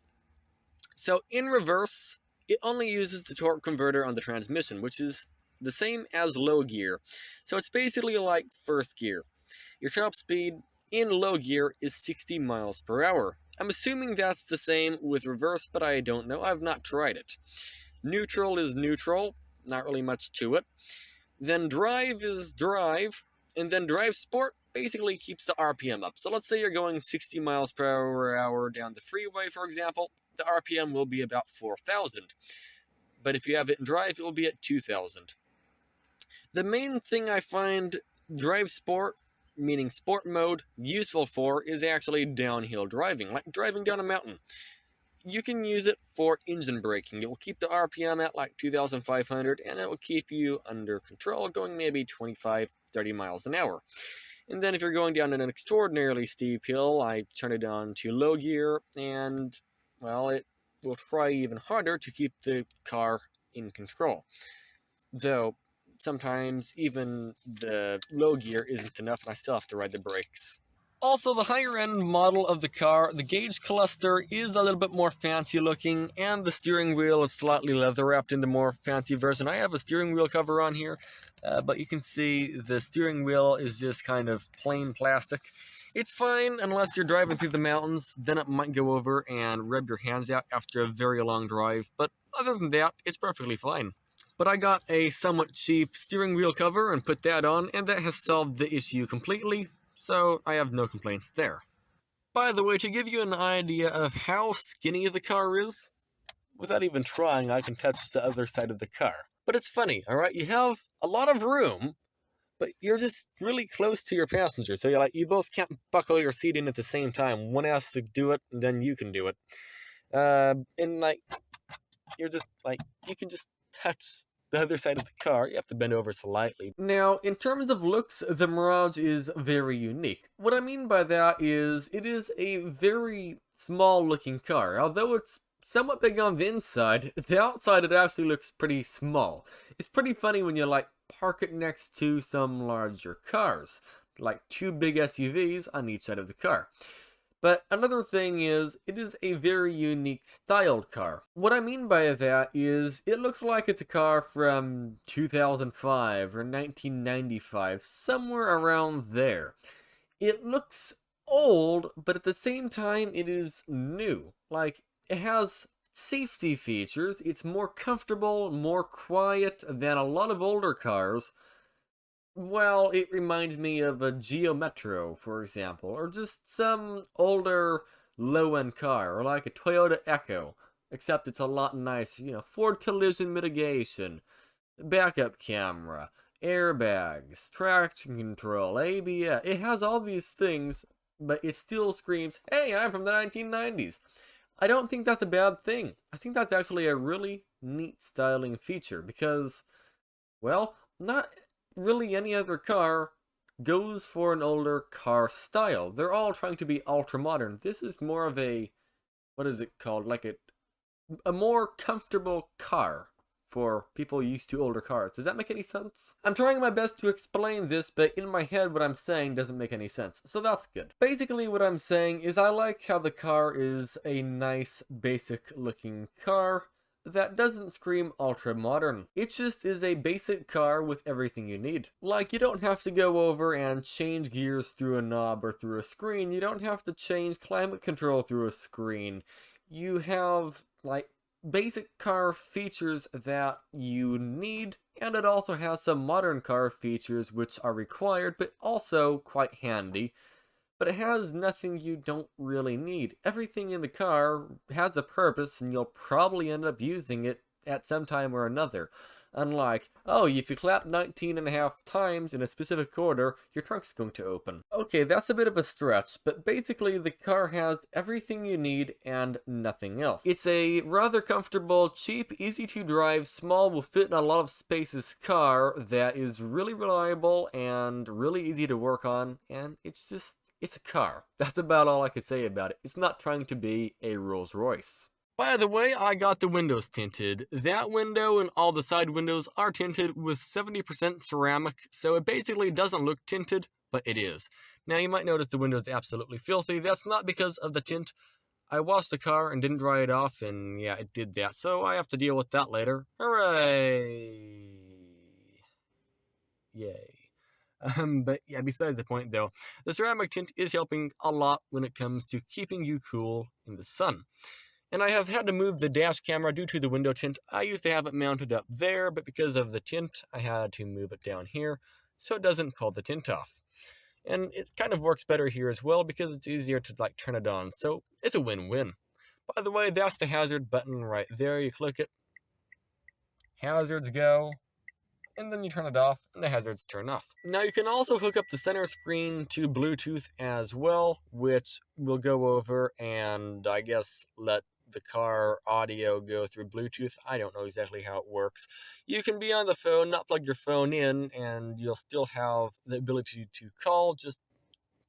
So in reverse, it only uses the torque converter on the transmission, which is the same as low gear. So it's basically like first gear. Your top speed in low gear is 60 miles per hour. I'm assuming that's the same with reverse, but I don't know. I've not tried it. Neutral is neutral. Not really much to it. Then drive is drive. And then drive sport basically keeps the RPM up. So let's say you're going 60 miles per hour down the freeway, for example. The RPM will be about 4,000. But if you have it in drive, it will be at 2,000. The main thing I find drive sport, meaning sport mode, useful for is actually downhill driving, like driving down a mountain. You can use it for engine braking. It will keep the RPM at like 2,500 and it will keep you under control, going maybe 25-30 miles an hour. And then if you're going down an extraordinarily steep hill, I turn it on to low gear and, well, it will try even harder to keep the car in control. Though sometimes even the low gear isn't enough and I still have to ride the brakes. Also, the higher end model of the car, the Gage cluster, is a little bit more fancy looking, and the steering wheel is slightly leather wrapped in the more fancy version. I have a steering wheel cover on here, but you can see the steering wheel is just kind of plain plastic. It's fine unless you're driving through the mountains, then it might go over and rub your hands out after a very long drive, but other than that, it's perfectly fine. But I got a somewhat cheap steering wheel cover and put that on, and that has solved the issue completely, so I have no complaints there. By the way, to give you an idea of how skinny the car is, without even trying, I can touch the other side of the car. But it's funny, alright? You have a lot of room, but you're just really close to your passenger, so you both can't buckle your seat in at the same time. One has to do it, and then you can do it. And you're just you can just touch the other side of the car. You have to bend over slightly. Now, in terms of looks, the Mirage is very unique. What I mean by that is it is a very small looking car. Although it's somewhat big on the inside, the outside it actually looks pretty small. It's pretty funny when you park it next to some larger cars, like two big SUVs on each side of the car. But another thing is, it is a very unique styled car. What I mean by that is, it looks like it's a car from 2005 or 1995, somewhere around there. It looks old, but at the same time, it is new. It has safety features, it's more comfortable, more quiet than a lot of older cars. Well, it reminds me of a Geo Metro, for example, or just some older low-end car, or like a Toyota Echo, except it's a lot nicer, Ford collision mitigation, backup camera, airbags, traction control, ABS. It has all these things, but it still screams, hey, I'm from the 1990s. I don't think that's a bad thing. I think that's actually a really neat styling feature because, well, not really any other car goes for an older car style. They're all trying to be ultra modern. This is more of a, what is it called? A more comfortable car for people used to older cars. Does that make any sense? I'm trying my best to explain this, but in my head what I'm saying doesn't make any sense, so that's good. Basically what I'm saying is I like how the car is a nice, basic looking car that doesn't scream ultra modern. It just is a basic car with everything you need. You don't have to go over and change gears through a knob or through a screen. You don't have to change climate control through a screen. You have, basic car features that you need, and it also has some modern car features which are required, but also quite handy. But it has nothing you don't really need. Everything in the car has a purpose, and you'll probably end up using it at some time or another. Unlike, oh, if you clap 19.5 times in a specific order, your trunk's going to open. Okay, that's a bit of a stretch, but basically the car has everything you need and nothing else. It's a rather comfortable, cheap, easy to drive, small, will fit in a lot of spaces car that is really reliable and really easy to work on, and it's a car. That's about all I could say about it. It's not trying to be a Rolls Royce. By the way, I got the windows tinted. That window and all the side windows are tinted with 70% ceramic, so it basically doesn't look tinted, but it is. Now you might notice the window is absolutely filthy. That's not because of the tint. I washed the car and didn't dry it off, and yeah, it did that, so I have to deal with that later. Hooray! Yay. But yeah, besides the point though, the ceramic tint is helping a lot when it comes to keeping you cool in the sun. And I have had to move the dash camera due to the window tint. I used to have it mounted up there, but because of the tint, I had to move it down here, so it doesn't pull the tint off. And it kind of works better here as well, because it's easier to turn it on, so it's a win-win. By the way, that's the hazard button right there. You click it, hazards go, and then you turn it off, and the hazards turn off. Now you can also hook up the center screen to Bluetooth as well, which we'll go over and I guess let the car audio go through Bluetooth. I don't know exactly how it works. You can be on the phone, not plug your phone in, and you'll still have the ability to call just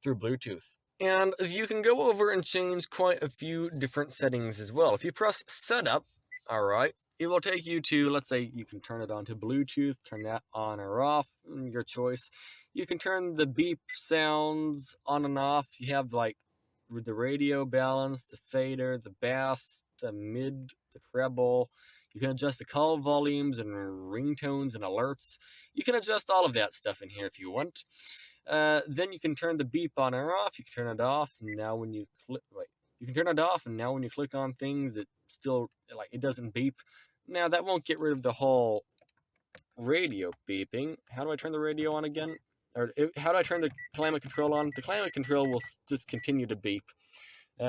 through Bluetooth. And you can go over and change quite a few different settings as well. If you press setup, alright, it will take you to, let's say you can turn it on to Bluetooth, turn that on or off, your choice. You can turn the beep sounds on and off. You have the radio balance, the fader, the bass, the mid, the treble. You can adjust the call volumes and ringtones and alerts. You can adjust all of that stuff in here if you want. Then you can turn the beep on or off. You can turn it off. And now when you click, you can turn it off, and now when you click on things, it still, it doesn't beep. Now, that won't get rid of the whole radio beeping. How do I turn the radio on again? Or how do I turn the climate control on? The climate control will just continue to beep,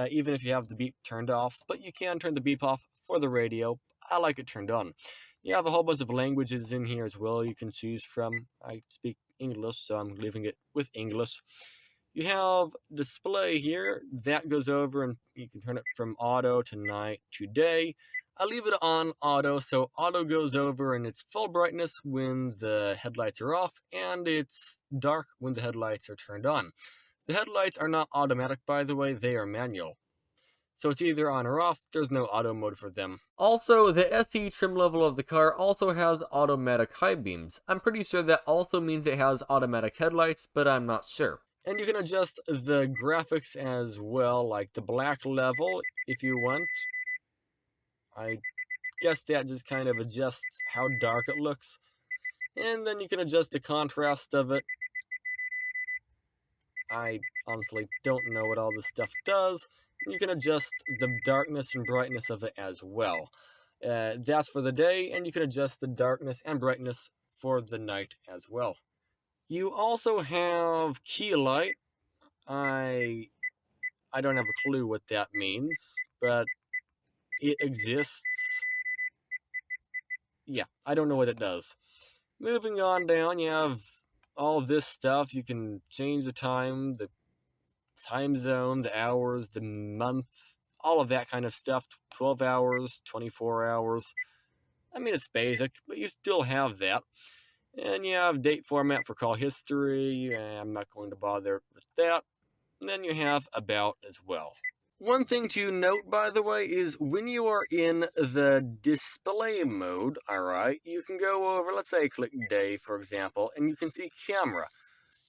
even if you have the beep turned off. But you can turn the beep off for the radio. I like it turned on. You have a whole bunch of languages in here as well you can choose from. I speak English, so I'm leaving it with English. You have display here. That goes over and you can turn it from auto to night to day. I leave it on auto, so auto goes over and it's full brightness when the headlights are off, and it's dark when the headlights are turned on. The headlights are not automatic, by the way, they are manual. So it's either on or off, there's no auto mode for them. Also, the SE trim level of the car also has automatic high beams. I'm pretty sure that also means it has automatic headlights, but I'm not sure. And you can adjust the graphics as well, like the black level if you want. I guess that just kind of adjusts how dark it looks. And then you can adjust the contrast of it. I honestly don't know what all this stuff does. You can adjust the darkness and brightness of it as well. That's for the day, and you can adjust the darkness and brightness for the night as well. You also have key light. I don't have a clue what that means, but it exists. Yeah, I don't know what it does. Moving on down, you have all this stuff. You can change the time zone, the hours, the month, all of that kind of stuff. 12 hours, 24 hours. I mean, it's basic, but you still have that. And you have date format for call history. I'm not going to bother with that. And then you have about as well. One thing to note, by the way, is when you are in the display mode, alright, you can go over, let's say click day, for example, and you can see camera.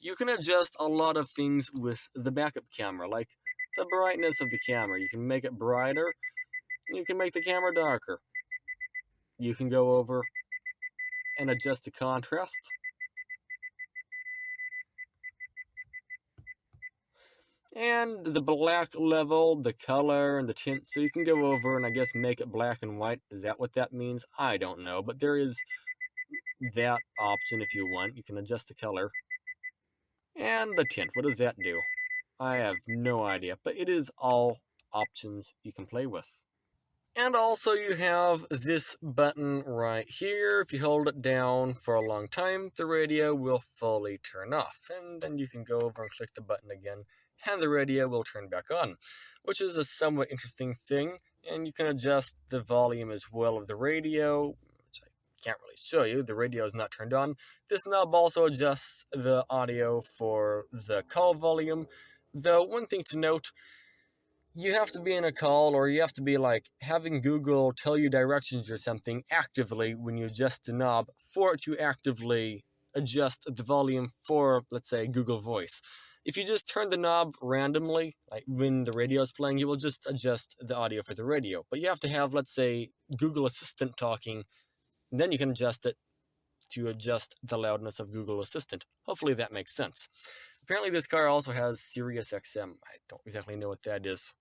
You can adjust a lot of things with the backup camera, like the brightness of the camera. You can make it brighter, and you can make the camera darker. You can go over and adjust the contrast. And the black level, the color, and the tint. So you can go over and I guess make it black and white. Is that what that means? I don't know. But there is that option if you want. You can adjust the color. And the tint. What does that do? I have no idea. But it is all options you can play with. And also you have this button right here. If you hold it down for a long time, the radio will fully turn off. And then you can go over and click the button again, and the radio will turn back on, which is a somewhat interesting thing. And you can adjust the volume as well of the radio, which I can't really show you. The radio is not turned on. This knob also adjusts the audio for the call volume. Though one thing to note, you have to be in a call, or you have to be like having Google tell you directions or something actively when you adjust the knob for it to actively adjust the volume for, let's say, Google Voice. If you just turn the knob randomly, like when the radio is playing, you will just adjust the audio for the radio. But you have to have, let's say, Google Assistant talking, and then you can adjust it to adjust the loudness of Google Assistant. Hopefully that makes sense. Apparently this car also has Sirius XM. I don't exactly know what that is.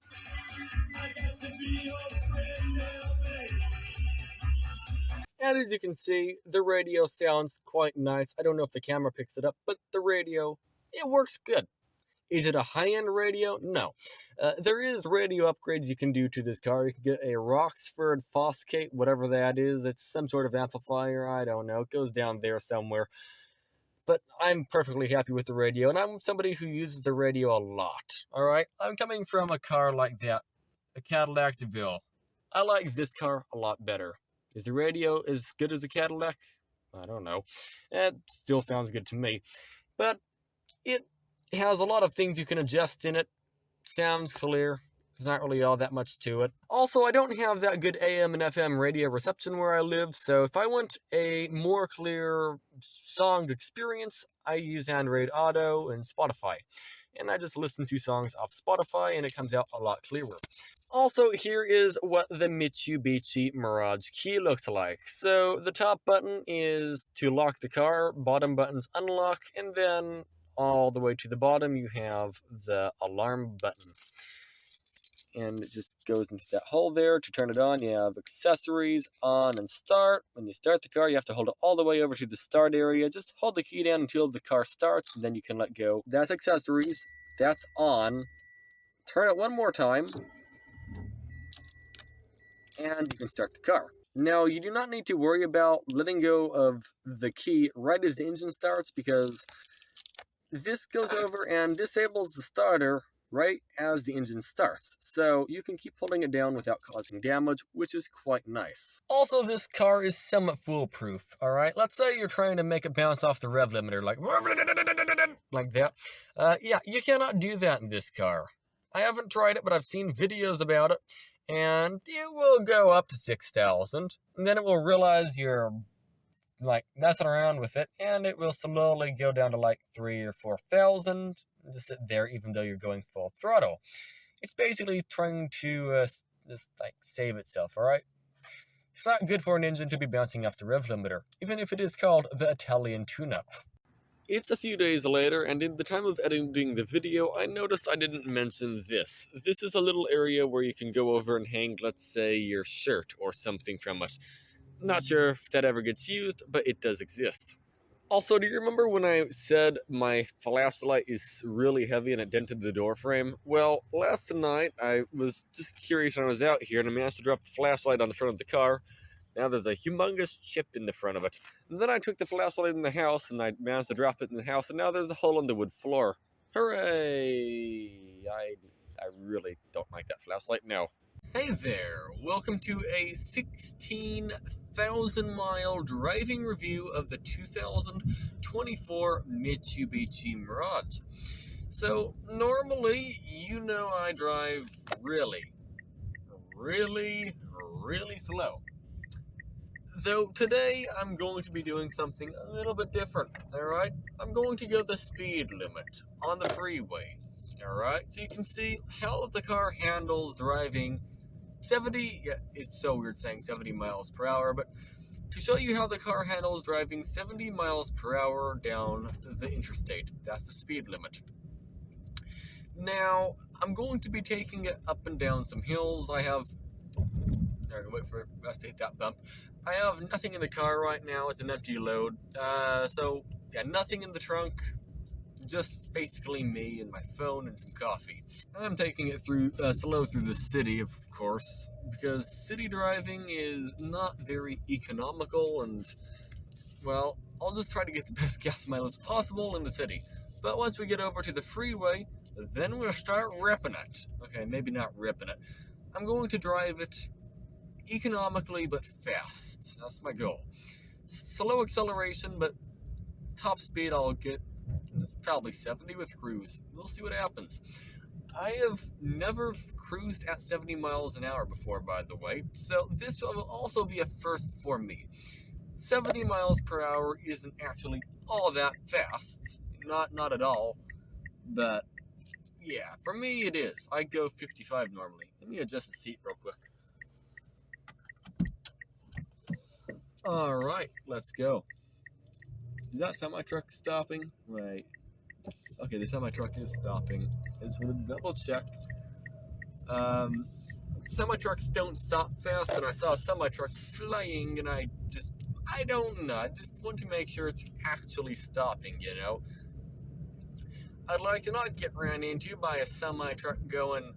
And as you can see, the radio sounds quite nice. I don't know if the camera picks it up, but the radio, it works good. Is it a high-end radio? No. There is radio upgrades you can do to this car. You can get a Roxford Fosgate, whatever that is. It's some sort of amplifier. I don't know. It goes down there somewhere. But I'm perfectly happy with the radio, and I'm somebody who uses the radio a lot, alright? I'm coming from a car like that, a Cadillac DeVille. I like this car a lot better. Is the radio as good as the Cadillac? I don't know. It still sounds good to me. But it has a lot of things you can adjust in it. Sounds clear. There's not really all that much to it. Also, I don't have that good AM and FM radio reception where I live, so if I want a more clear song experience, I use Android Auto and Spotify. And I just listen to songs off Spotify, and it comes out a lot clearer. Also, here is what the Mitsubishi Mirage key looks like. So, the top button is to lock the car, bottom button's unlock, and then all the way to the bottom you have the alarm button. and it just goes into that hole there. To turn it on, you have accessories, on and start. When you start the car, you have to hold it all the way over to the start area. Just hold the key down until the car starts, and then you can let go. That's accessories. That's on. Turn it one more time, and you can start the car. Now, you do not need to worry about letting go of the key right as the engine starts, because this goes over and disables the starter right as the engine starts. So you can keep holding it down without causing damage, which is quite nice. Also, this car is somewhat foolproof, alright? Let's say you're trying to make it bounce off the rev limiter, like that. Yeah, you cannot do that in this car. I haven't tried it, but I've seen videos about it. And it will go up to 6,000, and then it will realize you're like messing around with it, and it will slowly go down to like 3,000 or 4,000, just sit there even though you're going full throttle. It's basically trying to just like save itself, alright? It's not good for an engine to be bouncing off the rev limiter, even if it is called the Italian tune-up. It's a few days later, and in the time of editing the video, I noticed I didn't mention this. This is a little area where you can go over and hang, let's say, your shirt or something from it. Not sure if that ever gets used, but it does exist. Also, do you remember when I said my flashlight is really heavy and it dented the door frame? Well, last night I was just curious when I was out here, and I managed to drop the flashlight on the front of the car. Now there's a humongous chip in the front of it. And then I took the flashlight in the house, and I managed to drop it in the house, and now there's a hole in the wood floor. Hooray! I really don't like that flashlight now. Hey there! Welcome to a 16,000 mile driving review of the 2024 Mitsubishi Mirage. So, normally, you know I drive really slow. So today, I'm going to be doing something a little bit different, alright? I'm going to go the speed limit on the freeway, alright? So you can see how the car handles driving 70, yeah, it's so weird saying 70 miles per hour, but to show you how the car handles driving 70 miles per hour down the interstate, that's the speed limit. Now, I'm going to be taking it up and down some hills. Wait for us to hit that bump. I have nothing in the car right now. It's an empty load. So, yeah, nothing in the trunk. Just basically me and my phone and some coffee. I'm taking it through slow through the city, of course, because city driving is not very economical, and, well, I'll just try to get the best gas mileage possible in the city. But once we get over to the freeway, then we'll start ripping it. Okay, maybe not ripping it. I'm going to drive it economically but fast. That's my goal. Slow acceleration, but top speed I'll get probably 70 with cruise. We'll see what happens. I have never cruised at 70 miles an hour before, by the way, so this will also be a first for me. 70 miles per hour isn't actually all that fast. Not at all. But yeah, for me it is. I go 55 normally. Let me adjust the seat real quick. Alright, let's go. Is that semi-truck stopping? Right. Okay, the semi-truck is stopping. I just want to double check. Semi-trucks don't stop fast, and I saw a semi-truck flying, and I don't know. I just want to make sure it's actually stopping, you know? I'd like to not get ran into by a semi-truck going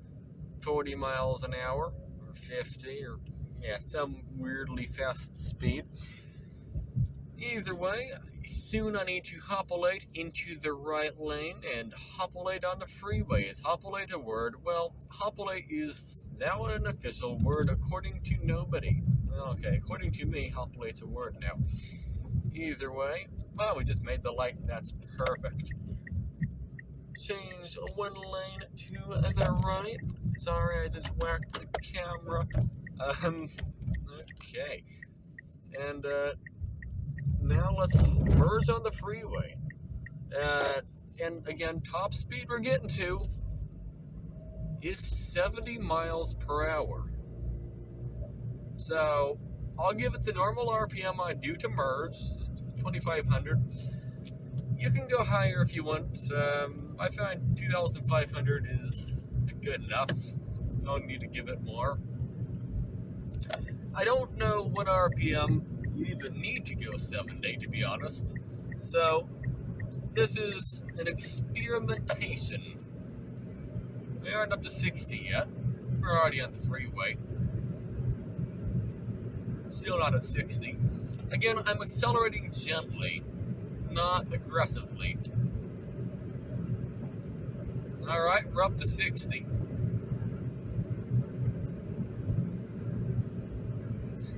40 miles an hour, or 50, or, yeah, some weirdly fast speed. Either way, soon I need to hopulate into the right lane, and hopulate on the freeway. Is hopulate a word? Well, hopulate is now an official word according to nobody. Okay, according to me, hopulate's a word now. Either way, wow, we just made the light. That's perfect. Change one lane to the right. Sorry, I just whacked the camera. Okay. And, now let's merge on the freeway. And again, top speed we're getting to is 70 miles per hour. So, I'll give it the normal RPM I do to merge, 2,500. You can go higher if you want. I find 2,500 is good enough. I'll need to give it more. I don't know what RPM you even need to go 70, to be honest. So, this is an experimentation. We aren't up to 60 yet. We're already on the freeway. Still not at 60. Again, I'm accelerating gently, not aggressively. Alright, we're up to 60.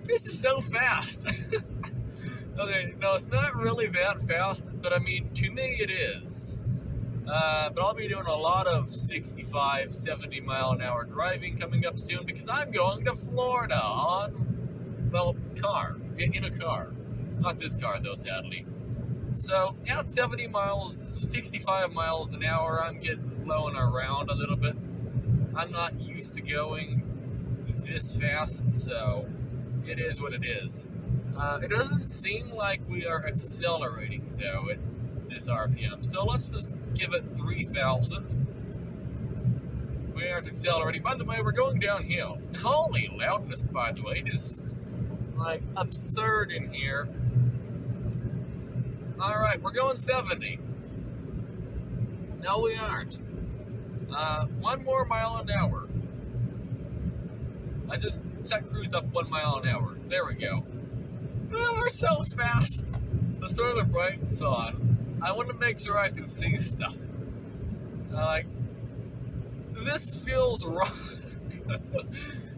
This is so fast. Okay, no, it's not really that fast, but I mean, to me it is. But I'll be doing a lot of 65, 70 mile an hour driving coming up soon because I'm going to Florida on, well, in a car. Not this car though, sadly. So, at 70 miles, 65 miles an hour, I'm getting blowing around a little bit. I'm not used to going this fast, so it is what it is. It doesn't seem like we are accelerating, though, at this RPM. So let's just give it 3,000. We aren't accelerating. By the way, we're going downhill. Holy loudness, by the way. It is, like, absurd in here. Alright, we're going 70. No, we aren't. 1 more mile an hour. I just set cruise up 1 mile an hour. There we go. Oh, we're so fast. The solar bright's on. I want to make sure I can see stuff. Like, this feels wrong.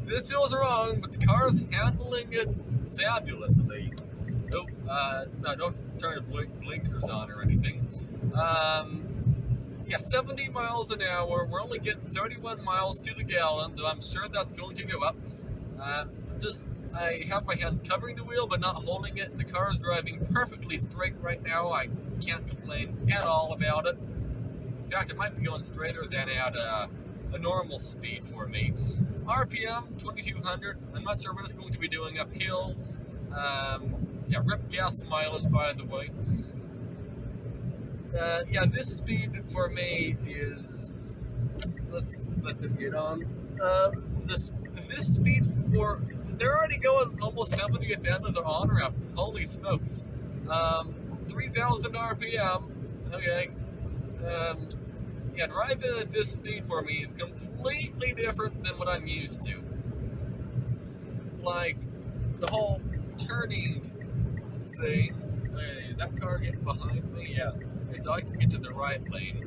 This feels wrong, but the car's handling it fabulously. Oh, no, don't turn the blinkers on or anything. Yeah, 70 miles an hour. We're only getting 31 miles to the gallon, though I'm sure that's going to go up. I have my hands covering the wheel, but not holding it. The car is driving perfectly straight right now. I can't complain at all about it. In fact, it might be going straighter than at a normal speed for me. RPM, 2200. I'm not sure what it's going to be doing up hills. Yeah, rip gas mileage, by the way. Yeah, this speed for me is... Let's let them get on. This speed for... They're already going almost 70 at the end of the on-ramp. Holy smokes. 3,000 RPM. Okay. Yeah, driving at this speed for me is completely different than what I'm used to. Like, the whole turning thing. Is that car getting behind me? Yeah. Okay, so I can get to the right lane.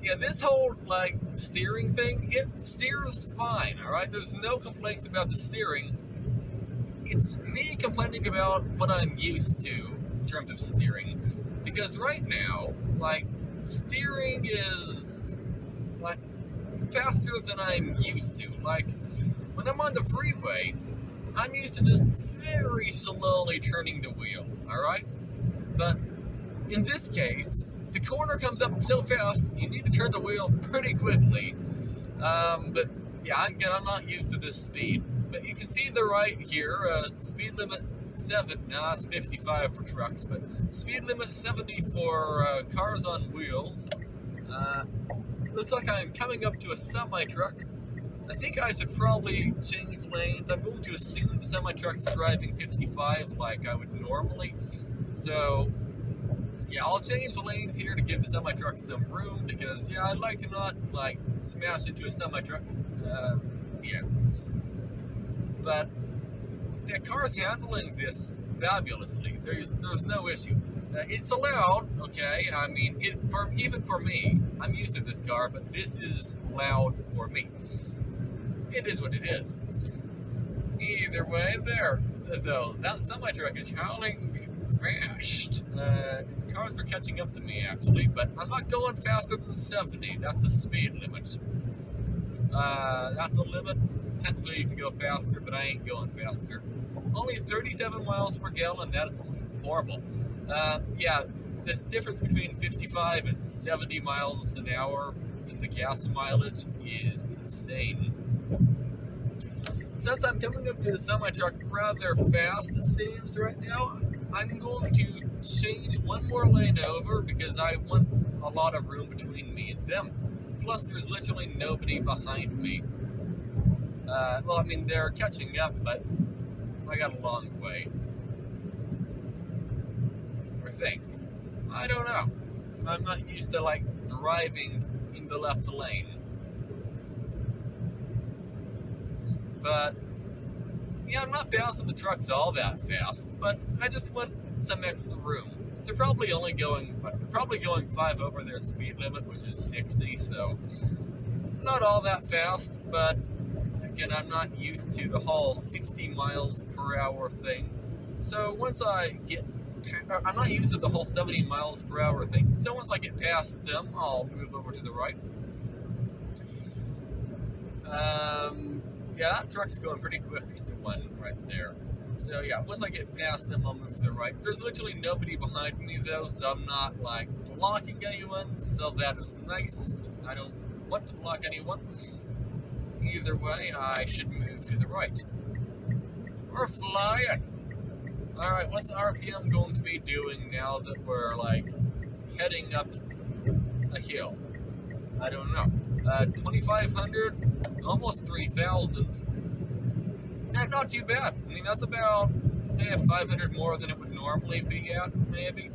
Yeah, this whole, like, steering thing, it steers fine, alright? There's no complaints about the steering. It's me complaining about what I'm used to in terms of steering. Because right now, like, steering is, like, faster than I'm used to. Like, when I'm on the freeway, I'm used to just very slowly turning the wheel, alright? But in this case, the corner comes up so fast, you need to turn the wheel pretty quickly. But yeah, again, I'm not used to this speed. But you can see the right here, speed limit 7, now that's 55 for trucks, but speed limit 70 for cars on wheels. Looks like I'm coming up to a semi-truck. I think I should probably change lanes. I'm going to assume the semi-truck's driving 55 like I would normally. So, yeah, I'll change lanes here to give the semi-truck some room because, yeah, I'd like to not, like, smash into a semi-truck. Yeah. But the car's handling this fabulously. There's no issue. It's allowed, okay? I mean, even for me, I'm used to this car, but this is loud for me. It is what it is. Either way, though, that semi-truck is howling fast. Cars are catching up to me, actually, but I'm not going faster than 70. That's the speed limit. That's the limit. Technically, you can go faster, but I ain't going faster. Only 37 miles per gallon. That's horrible. Yeah, this difference between 55 and 70 miles an hour in the gas mileage is insane. Since I'm coming up to the semi-truck rather fast, it seems, right now, I'm going to change one more lane over because I want a lot of room between me and them. Plus, there's literally nobody behind me. Well, I mean, they're catching up, but I got a long way. Or think. I don't know. I'm not used to, like, driving in the left lane. But, yeah, I'm not passing the trucks all that fast, but I just want some extra room. They're probably going 5 over their speed limit, which is 60, so not all that fast, but again, I'm not used to the whole 60 miles per hour thing. So once I'm not used to the whole 70 miles per hour thing. So once I get past them, I'll move over to the right. Yeah, that truck's going pretty quick to one right there. So yeah, once I get past them, I'll move to the right. There's literally nobody behind me though, so I'm not like blocking anyone, so that is nice. I don't want to block anyone. Either way, I should move to the right. We're flying! Alright, what's the RPM going to be doing now that we're like heading up a hill? I don't know. 2,500, almost 3,000. Not too bad. I mean, that's about 500 more than it would normally be at, maybe.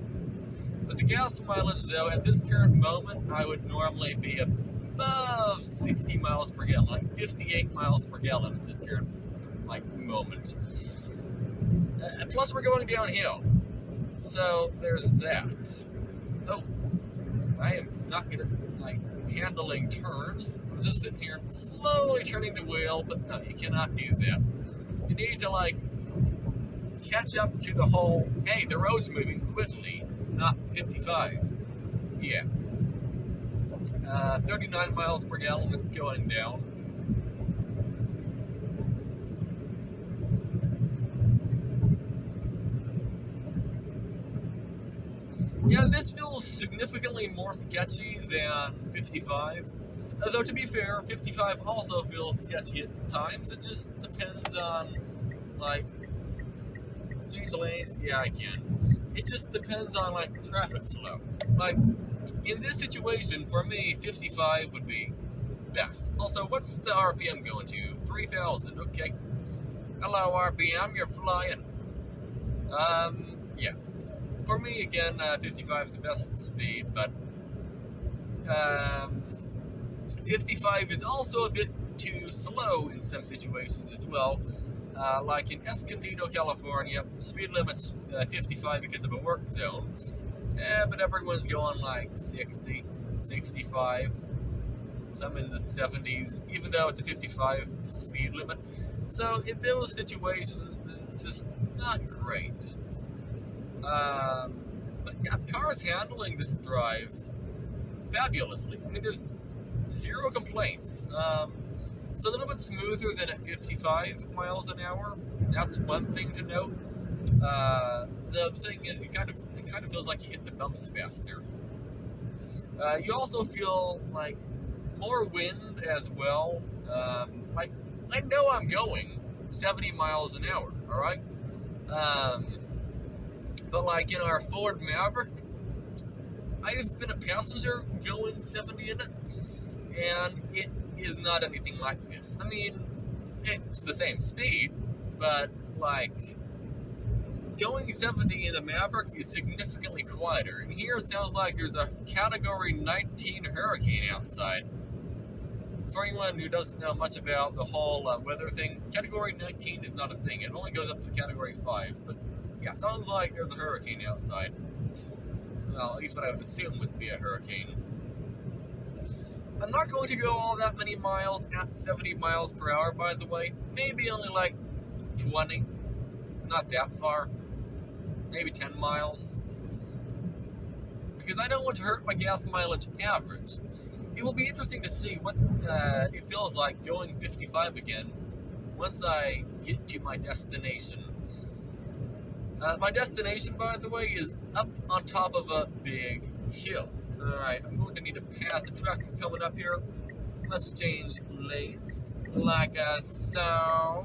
But the gas mileage, though, at this current moment, I would normally be above 60 miles per gallon, like 58 miles per gallon at this current, like, moment. Plus, we're going downhill. So, there's that. Oh, I am not good at, like, handling turns. I'm just sitting here slowly turning the wheel, but no, you cannot do that. You need to, like, catch up to the whole, hey, the road's moving quickly, not 55. Yeah. 39 miles per gallon, it's going down. Yeah, this feels significantly more sketchy than 55. Though, to be fair, 55 also feels sketchy at times. It just depends on, like, change lanes. Yeah, I can. It just depends on, like, traffic flow. Like, in this situation, for me, 55 would be best. Also, what's the RPM going to? 3,000, okay. Hello, RPM, you're flying. Yeah. For me, again, 55 is the best speed, but 55 is also a bit too slow in some situations as well. Like in Escondido, California, speed limit's 55 because of a work zone. But everyone's going like 60, 65, some in the 70s, even though it's a 55 speed limit. So in those situations, it's just not great. But yeah, the car is handling this drive fabulously. I mean, there's zero complaints. It's a little bit smoother than at 55 miles an hour. That's one thing to note. The other thing is, it kind of feels like you hit the bumps faster. You also feel like more wind as well. Like, I know I'm going 70 miles an hour. All right. But like in our Ford Maverick, I've been a passenger going 70 in it, and it is not anything like this. I mean, it's the same speed, but like going 70 in the Maverick is significantly quieter. And here it sounds like there's a Category 19 hurricane outside. For anyone who doesn't know much about the whole weather thing, Category 19 is not a thing. It only goes up to Category 5, but yeah, it sounds like there's a hurricane outside. Well, at least what I would assume would be a hurricane. I'm not going to go all that many miles at 70 miles per hour, by the way. Maybe only like 20. Not that far. Maybe 10 miles. Because I don't want to hurt my gas mileage average. It will be interesting to see what it feels like going 55 again once I get to my destination. My destination, by the way, is up on top of a big hill. Alright, I'm going to need to pass a truck coming up here. Let's change lanes like so.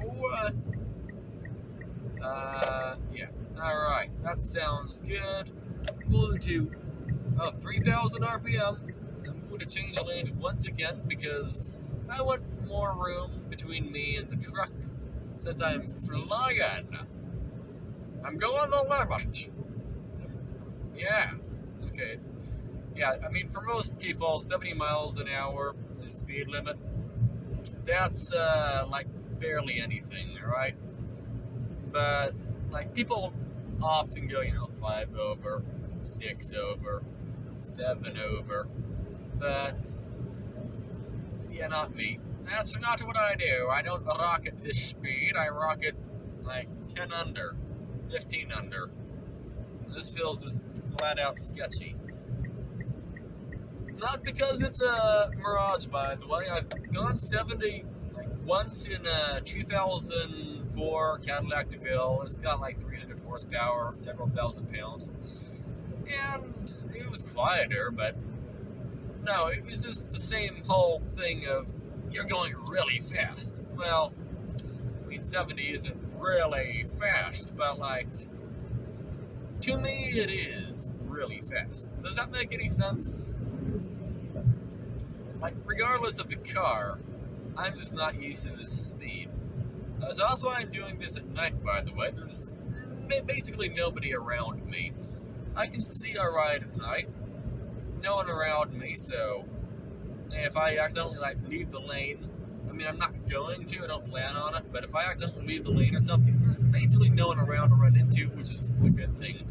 Yeah. Alright, that sounds good. I'm going to 3,000 RPM. I'm going to change lanes once again because I want more room between me and the truck since I'm flying. I'm going the limit. Yeah. Okay. Yeah, I mean, for most people, 70 miles an hour is speed limit. That's, like, barely anything, alright? But, like, people often go, 5 over, 6 over, 7 over. But, yeah, not me. That's not what I do. I don't rock at this speed. I rock it, like, 10 under, 15 under. This feels just flat out sketchy. Not because it's a Mirage, by the way. I've gone 70 like once in a 2004 Cadillac DeVille. It's got like 300 horsepower, several thousand pounds. And it was quieter, but no, it was just the same whole thing of you're going really fast. Well, I mean, 70 isn't really fast, but like, to me it is really fast. Does that make any sense? Like, regardless of the car, I'm just not used to this speed. So that's why I'm doing this at night, by the way. There's basically nobody around me. I can see alright at night. No one around me, so if I accidentally, like, leave the lane, I mean, I'm not going to, I don't plan on it, but if I accidentally leave the lane or something, there's basically no one around to run into, which is a good thing.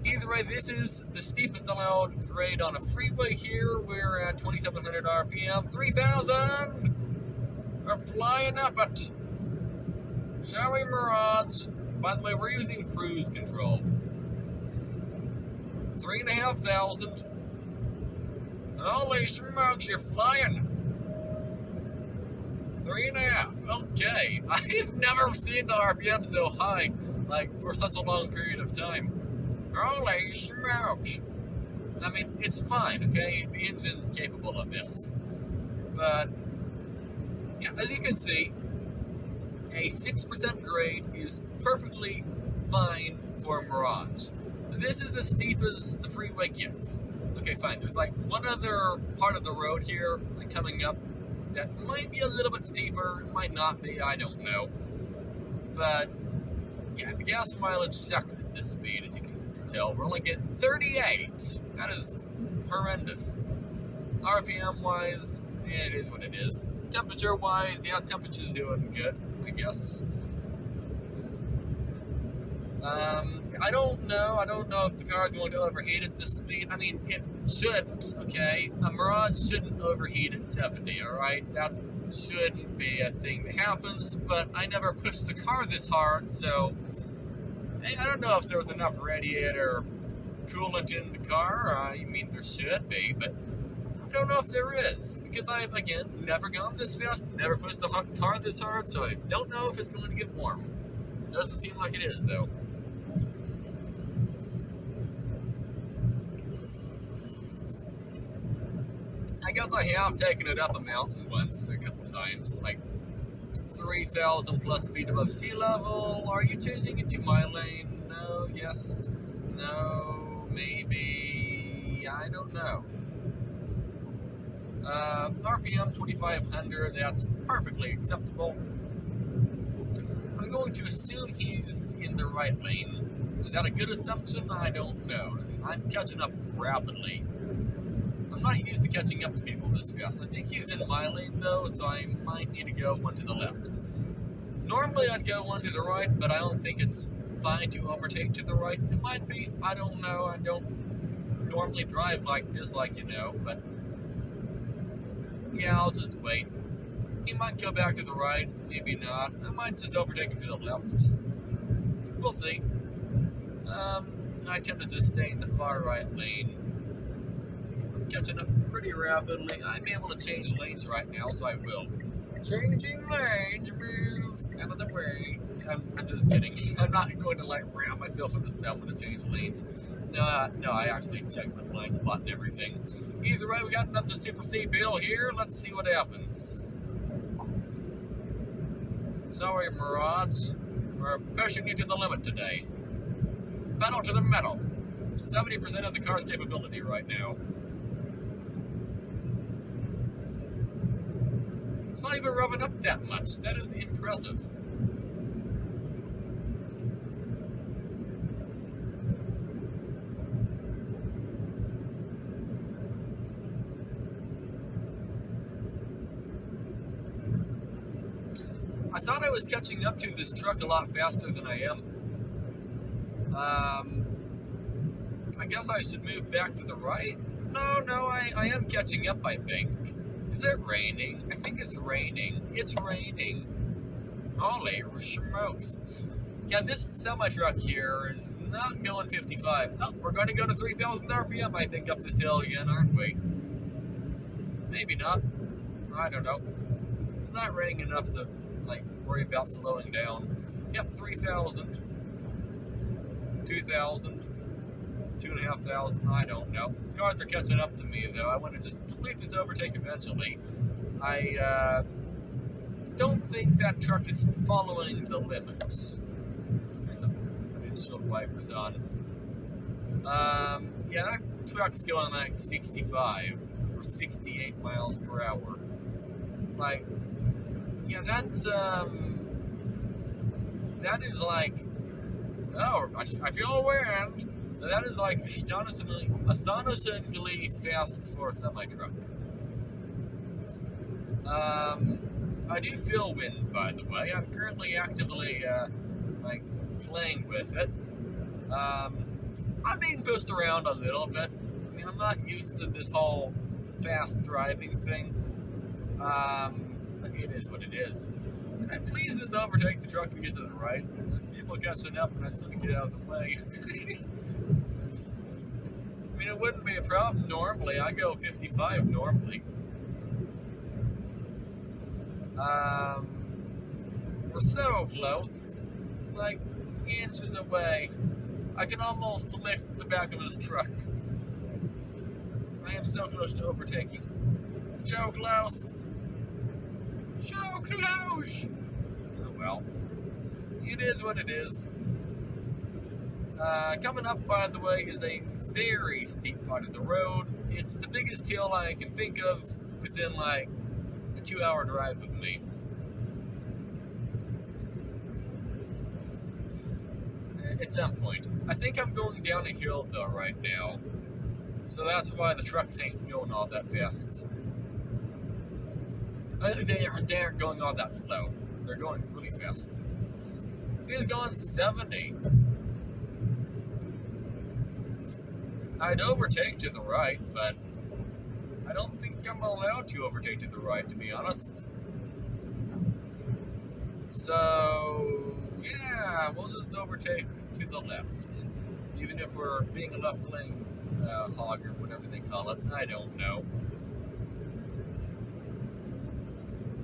Either way, this is the steepest allowed grade on a freeway here. We're at 2,700 RPM. 3,000! We're flying up it. Shall we, Mirage? By the way, we're using cruise control. 3,500. Holy smokes, you're flying. 3.5. Okay. I've never seen the RPM so high, like, for such a long period of time. Holy smokes! I mean, it's fine, okay? The engine's capable of this. But, yeah, as you can see, a 6% grade is perfectly fine for a Mirage. This is as steep as the freeway gets. Okay, fine. There's like one other part of the road here, like coming up, that might be a little bit steeper. It might not be, I don't know. But, yeah, the gas mileage sucks at this speed, as you can tell. We're only getting 38. That is horrendous. RPM wise, yeah, it is what it is. Temperature wise, yeah, temperature's doing good, I guess. I don't know if the car is going to overheat at this speed. I mean, it shouldn't, okay? A Mirage shouldn't overheat at 70, alright? That shouldn't be a thing that happens, but I never pushed the car this hard, so I don't know if there was enough radiator coolant in the car. I mean, there should be, but I don't know if there is, because I've, again, never gone this fast, never pushed the car this hard, so I don't know if it's going to get warm. Doesn't seem like it is, though. I guess I have taken it up a mountain once, a couple times, like 3,000 plus feet above sea level. Are you changing into my lane? No, yes, no, maybe, I don't know. RPM 2,500, that's perfectly acceptable. I'm going to assume he's in the right lane. Is that a good assumption? I don't know. I'm catching up rapidly. I'm not used to catching up to people this fast. I think he's in my lane though, so I might need to go one to the left. Normally I'd go one to the right, but I don't think it's fine to overtake to the right. It might be, I don't know. I don't normally drive like this, like you know, but yeah, I'll just wait. He might go back to the right, maybe not. I might just overtake him to the left. We'll see. I tend to just stay in the far right lane. I'm catching up pretty rapidly. I'm able to change lanes right now, so I will. Changing lanes, move out of the way. I'm just kidding. I'm not going to like ram myself into someone to change lanes. No, I actually checked my blind spot and everything. Either way, we got up to super steep hill here. Let's see what happens. Sorry, Mirage. We're pushing you to the limit today. Pedal to the metal. 70% of the car's capability right now. It's not even revving up that much. That is impressive. I thought I was catching up to this truck a lot faster than I am. I guess I should move back to the right? No, I am catching up, I think. Is it raining? I think it's raining. It's raining. Holy smokes. Yeah, this semi-truck here is not going 55. Oh, we're going to go to 3,000 RPM, I think, up this hill again, aren't we? Maybe not. I don't know. It's not raining enough to, like, worry about slowing down. Yep, 3,000. 2,000. 2,500, I don't know. Cars are catching up to me, though. I want to just complete this overtake eventually. I don't think that truck is following the limits. Let's turn the windshield wipers on. Yeah, that truck's going like 65 or 68 miles per hour. Like, yeah, that is like, oh, I feel wind. That is like astonishingly fast for a semi-truck. I do feel wind, by the way. I'm currently actively, like, playing with it. I'm being pushed around a little bit. I mean, I'm not used to this whole fast driving thing. But it is what it is. Can I please just overtake the truck and get to the right? There's people catching up and I just want to get out of the way. I mean, it wouldn't be a problem normally. I go 55 normally. We're so close. Like, inches away. I can almost lift the back of this truck. I am so close to overtaking. So close. So close. Oh well. It is what it is. Coming up, by the way, is a very steep part of the road. It's the biggest hill I can think of within like a 2-hour drive of me. At some point. I think I'm going down a hill though right now. So that's why the trucks ain't going all that fast. They aren't going all that slow. They're going really fast. He's going 70. I'd overtake to the right, but I don't think I'm allowed to overtake to the right, to be honest. So, yeah, we'll just overtake to the left. Even if we're being a left lane hog or whatever they call it. I don't know.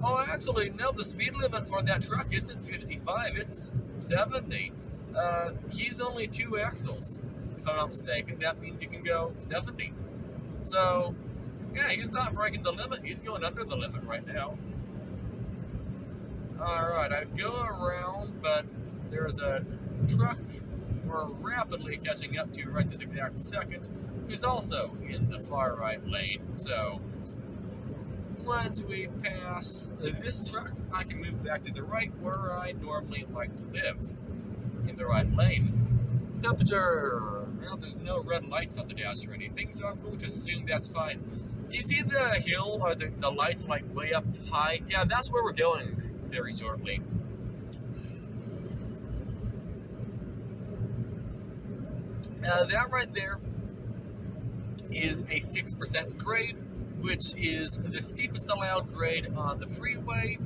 Oh, actually, no, the speed limit for that truck isn't 55, it's 70. He's only 2 axles, if I'm not mistaken. That means you can go 70. So, yeah, he's not breaking the limit. He's going under the limit right now. Alright, I'd go around, but there's a truck we're rapidly catching up to right this exact second, who's also in the far right lane. So, once we pass this truck, I can move back to the right where I normally like to live, in the right lane. Temperature! Well, there's no red lights on the dash or anything, so I'm going to assume that's fine. Do you see the hill, or the lights like way up high? Yeah, that's where we're going very shortly. That right there is a 6% grade, which is the steepest allowed grade on the freeway.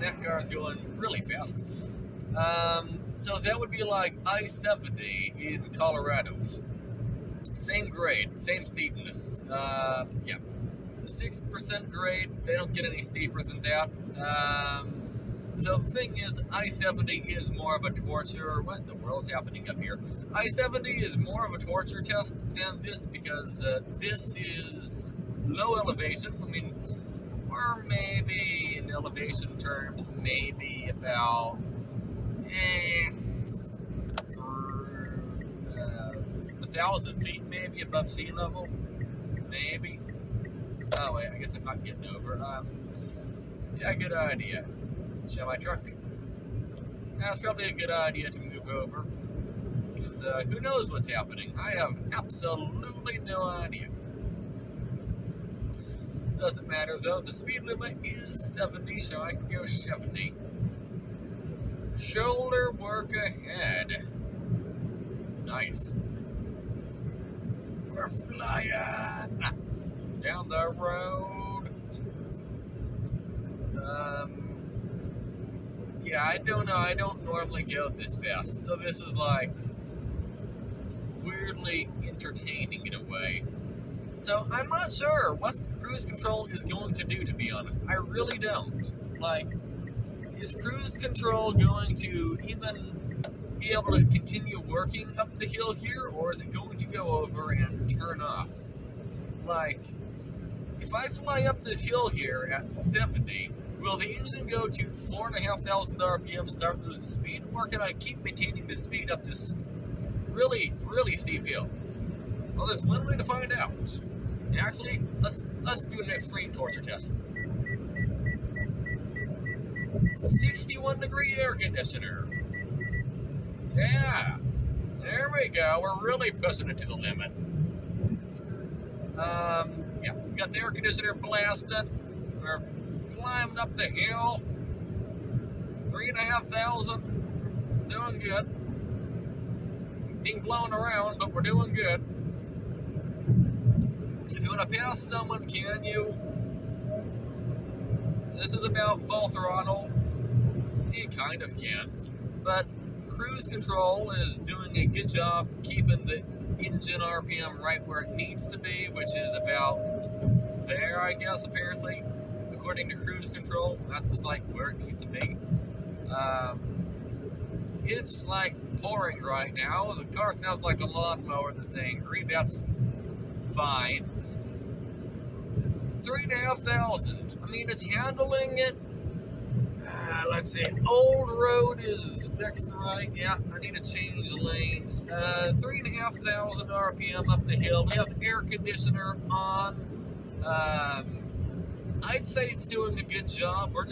That car's going really fast. So that would be like I-70 in Colorado. Same grade, same steepness. Yeah. The 6% grade, they don't get any steeper than that. The thing is, I-70 is more of a torture. What in the world's happening up here? I-70 is more of a torture test than this because this is low elevation. I mean, or maybe in elevation terms, maybe about 1,000 feet, maybe above sea level, maybe. Oh wait, I guess I'm not getting over. Yeah, good idea. Semi truck. That's probably a good idea to move over. Because who knows what's happening? I have absolutely no idea. Doesn't matter though, the speed limit is 70, so I can go 70. Shoulder work ahead. Nice. We're flying down the road. Yeah, I don't know. I don't normally go this fast, so this is like weirdly entertaining in a way. So I'm not sure what cruise control is going to do, to be honest. I really don't. Like, is cruise control going to even be able to continue working up the hill here, or is it going to go over and turn off? Like, if I fly up this hill here at 70, will the engine go to 4,500 RPM and start losing speed, or can I keep maintaining the speed up this really, really steep hill? Well, there's one way to find out. Actually, let's do an extreme torture test. 61-degree air conditioner. Yeah, there we go. We're really pushing it to the limit. Yeah, we got the air conditioner blasted. We're climbing up the hill. 3,500. Doing good. Being blown around, but we're doing good. If you want to pass someone, can you? This is about full throttle. You kind of can. But cruise control is doing a good job keeping the engine RPM right where it needs to be, which is about there, I guess, apparently. According to cruise control, that's just like where it needs to be. It's like pouring right now. The car sounds like a lawnmower this angry. That's fine. 3,500. I mean, it's handling it. Let's see. Old road is next to right. Yeah, I need to change lanes. 3,500 RPM up the hill. We have air conditioner on. I'd say it's doing a good job. We're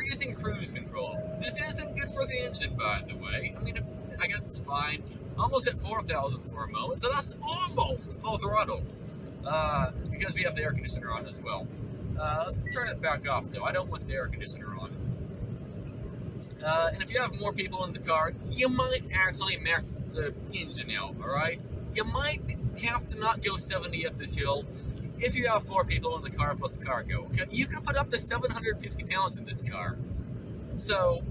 using cruise control. This isn't good for the engine, by the way. I mean, I guess it's fine. Almost hit 4,000 for a moment, so that's almost full throttle. Because we have the air conditioner on as well. Let's turn it back off, though. I don't want the air conditioner on. And if you have more people in the car, you might actually max the engine out, alright? You might have to not go 70 up this hill if you have 4 people in the car plus cargo. Okay? You can put up to 750 pounds in this car. So,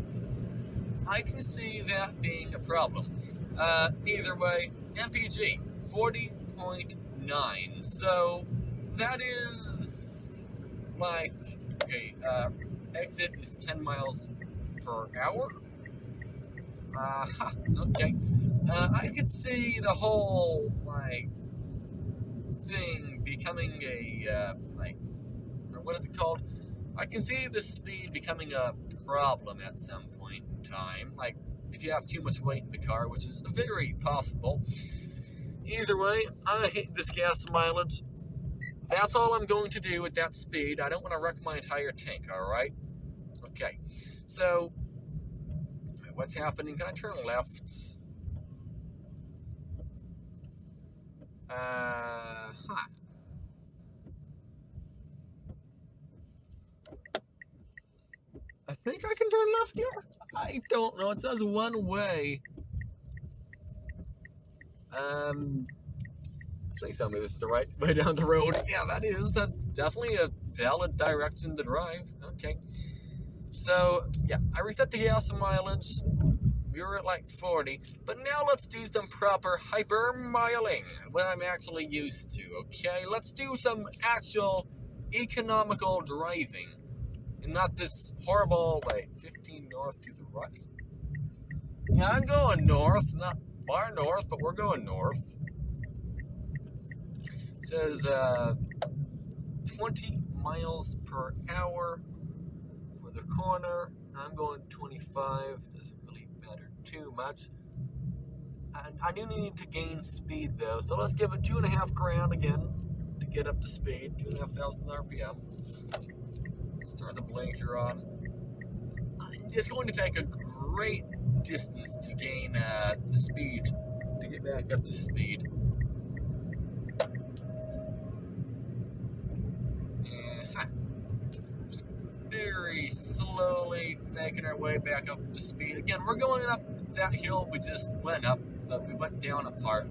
I can see that being a problem. Either way, MPG, 40.9. So, that is like, okay, exit is 10 miles per hour. Okay. I could see the whole, like, thing becoming a, or what is it called? I can see the speed becoming a problem at some point in time. Like, if you have too much weight in the car, which is very possible. Either way, I hate this gas mileage. That's all I'm going to do with that speed. I don't want to wreck my entire tank, alright? Okay. So, what's happening? Can I turn left? I think I can turn left here? I don't know. It says one way. Please tell me this is the right way down the road. Yeah, that is. That's definitely a valid direction to drive. Okay. So, yeah, I reset the gas mileage. We were at like 40. But now let's do some proper hyper-miling, what I'm actually used to, okay? Let's do some actual economical driving. And not this horrible, 15 north to the right. Yeah, I'm going north. Not far north, but we're going north. It says 20 miles per hour for the corner. I'm going 25. Doesn't really matter too much. And I do need to gain speed though, so let's give it 2.5 grand again to get up to speed. 2,500 RPM. Let's turn the blinker on. It's going to take a great distance to gain the speed, to get back up to speed. Just very slowly making our way back up to speed. Again, we're going up that hill we just went up, but we went down a part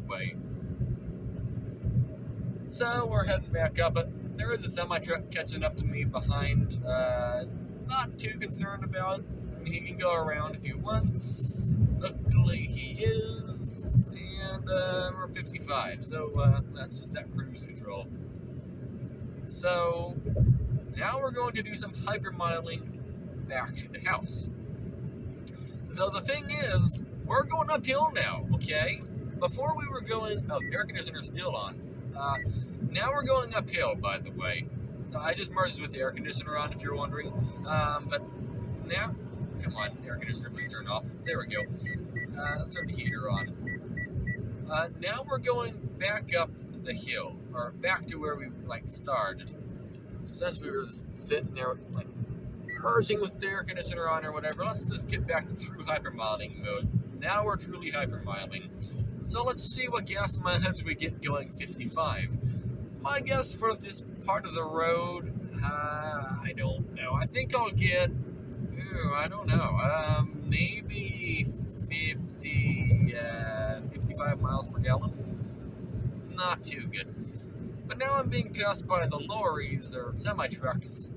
way. So we're heading back up, but there is a semi-truck catching up to me behind. Not too concerned about it. I mean, he can go around if he wants. Luckily, he is. And we're 55, so that's just that cruise control. So now we're going to do some hypermiling back to the house. Though the thing is, we're going uphill now, okay? Before we were going... Oh, air conditioner's still on. Now we're going uphill, by the way. I just merged with the air conditioner on, if you're wondering. But now... Come on, air conditioner, please turn off. There we go. Let's turn the heater on. Now we're going back up the hill, or back to where we, started. Since we were just sitting there, merging with the air conditioner on or whatever, let's just get back to true hypermiling mode. Now we're truly hypermiling. So let's see what gas mileage we get going 55. My guess for this part of the road, I don't know. I think I'll get, I don't know, maybe 55 miles per gallon. Not too good. But now I'm being passed by the lorries or semi-trucks.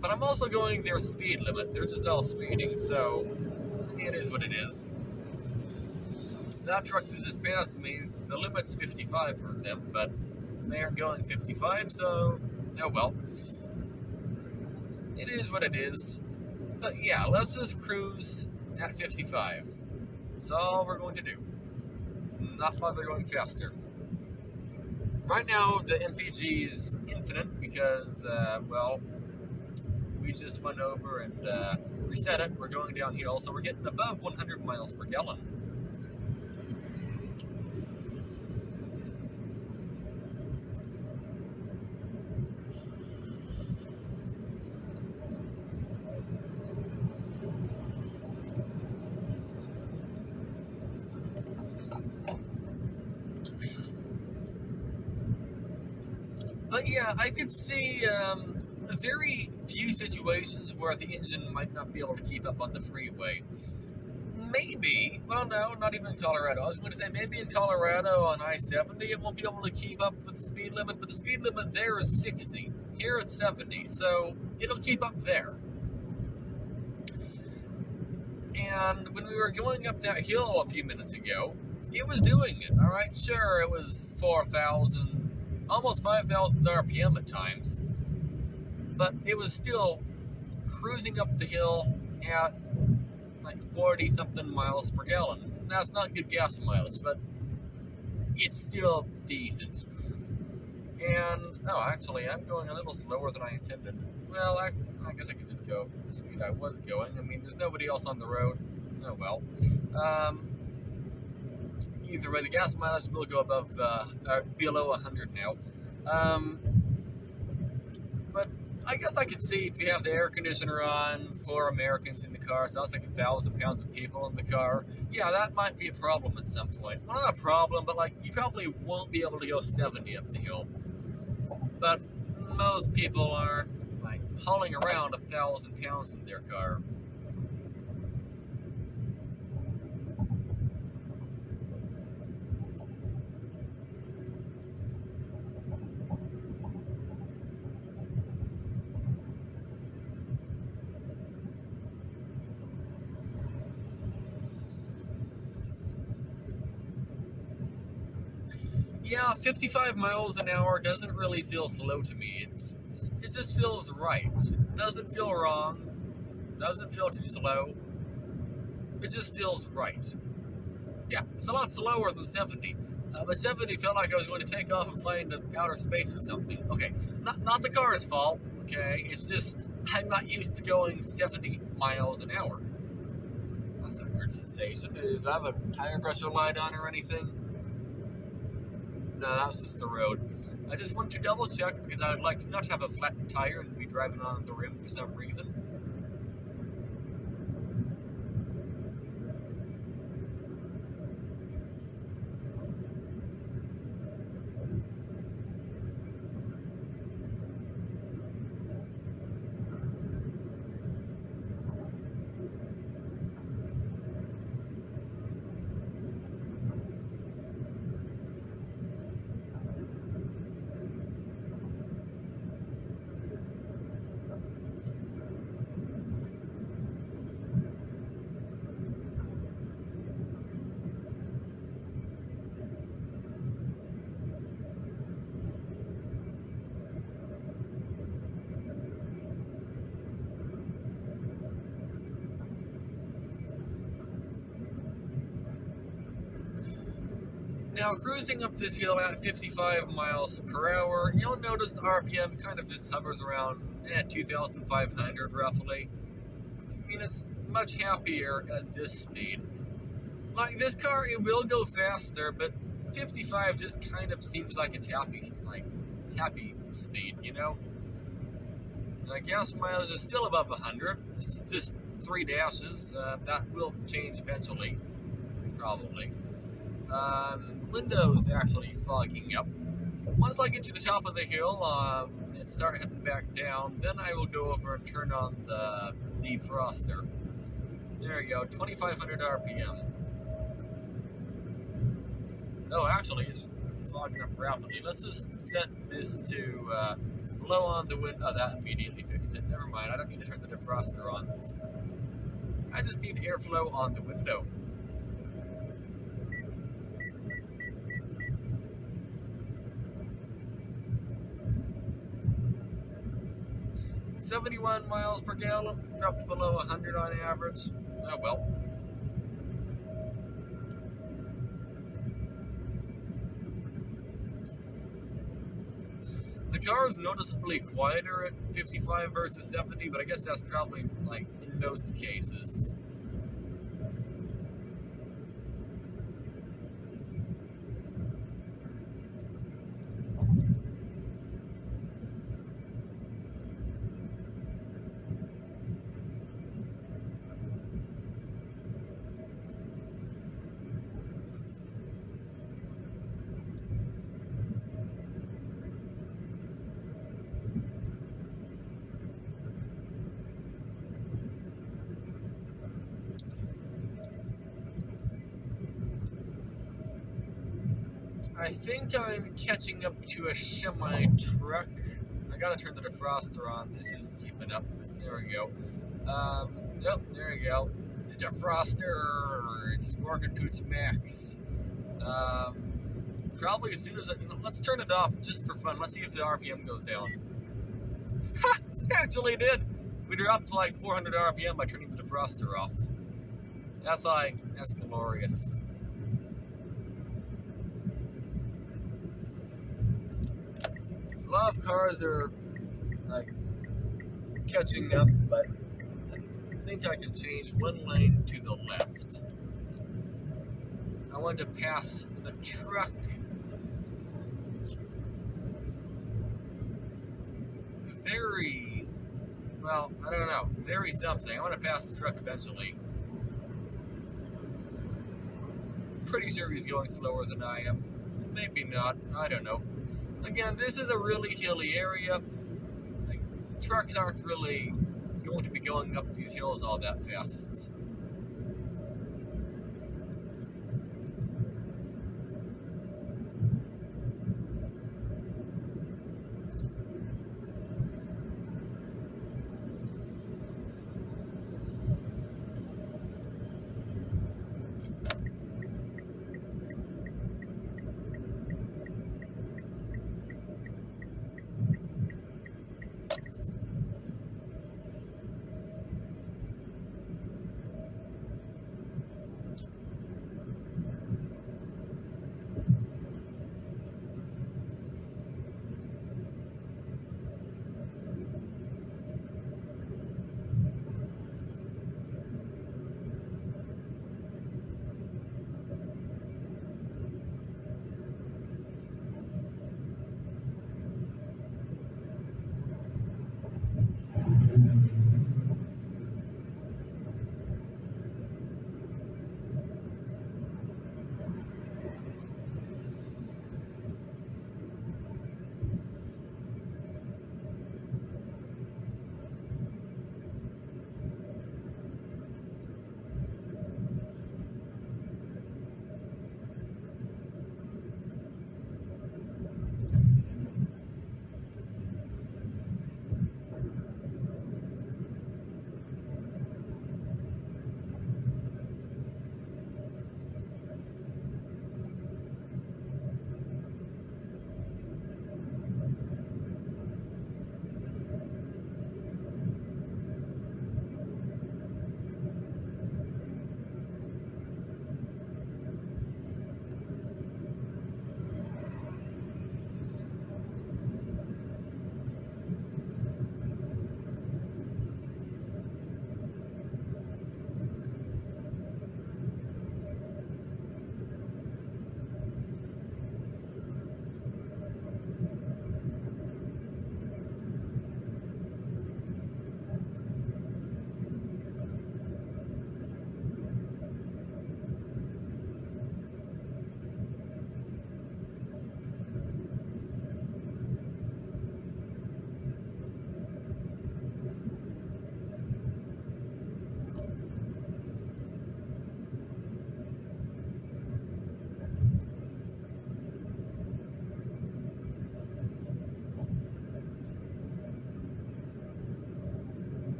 But I'm also going their speed limit. They're just all speeding, so it is what it is. That truck just passed me. The limit's 55 for them, but they aren't going 55, so oh well. It is what it is. But yeah, let's just cruise at 55. That's all we're going to do. Not bother going faster. Right now, the MPG is infinite because, well, we just went over and reset it. We're going downhill, so we're getting above 100 miles per gallon. But yeah, I could see very few situations where the engine might not be able to keep up on the freeway. Maybe, well no, not even in Colorado. I was going to say maybe in Colorado on I-70 it won't be able to keep up with the speed limit, but the speed limit there is 60. Here it's 70, so it'll keep up there. And when we were going up that hill a few minutes ago, it was doing it, alright? Sure, it was 4,000, almost 5,000 RPM at times, but it was still cruising up the hill at 40-something miles per gallon. That's not good gas mileage, but it's still decent. And, oh, actually, I'm going a little slower than I intended. Well, I guess I could just go the speed I was going. I mean, there's nobody else on the road. Oh, well. Either way, the gas mileage will go above, below 100 now. But I guess I could see if you have the air conditioner on, 4 Americans in the car, so that's like 1,000 pounds of people in the car. Yeah, that might be a problem at some point. Well, not a problem, but you probably won't be able to go 70 up the hill. But most people aren't hauling around 1,000 pounds in their car. Yeah, 55 miles an hour doesn't really feel slow to me. It just feels right. It doesn't feel wrong. Doesn't feel too slow. It just feels right. Yeah, it's a lot slower than 70. But 70 felt like I was going to take off and fly into outer space or something. Okay, not the car's fault, okay? It's just, I'm not used to going 70 miles an hour. That's a weird sensation. Do I have a tire pressure light on or anything? No, that was just the road. I just want to double check because I would like to not have a flat tire and be driving on the rim for some reason. Now, cruising up this hill at 55 miles per hour, you'll notice the RPM kind of just hovers around 2,500 roughly. I mean, it's much happier at this speed. Like, this car, it will go faster, but 55 just kind of seems like it's happy speed, you know? Gas mileage is still above 100. It's just 3 dashes. That will change eventually, probably. Windows actually fogging up. Once I get to the top of the hill and start heading back down, then I will go over and turn on the defroster. There you go, 2,500 RPM. Oh, actually, it's fogging up rapidly. Let's just set this to flow on the window. Oh, that immediately fixed it. Never mind, I don't need to turn the defroster on. I just need airflow on the window. 71 miles per gallon, dropped below 100 on average. Oh well. The car is noticeably quieter at 55 versus 70, but I guess that's probably like in most cases. I think I'm catching up to a semi truck. I gotta turn the defroster on. This isn't keeping up. There we go. Yep, there we go. The defroster, it's working to its max. Probably as soon as let's turn it off just for fun. Let's see if the RPM goes down. Ha! It actually did. We dropped to like 400 RPM by turning the defroster off. That's glorious. A lot of cars are like catching up, but I think I can change one lane to the left. I want to pass the truck. I don't know, very something. I want to pass the truck eventually. Pretty sure he's going slower than I am. Maybe not, I don't know. Again, this is a really hilly area. Like, trucks aren't really going to be going up these hills all that fast.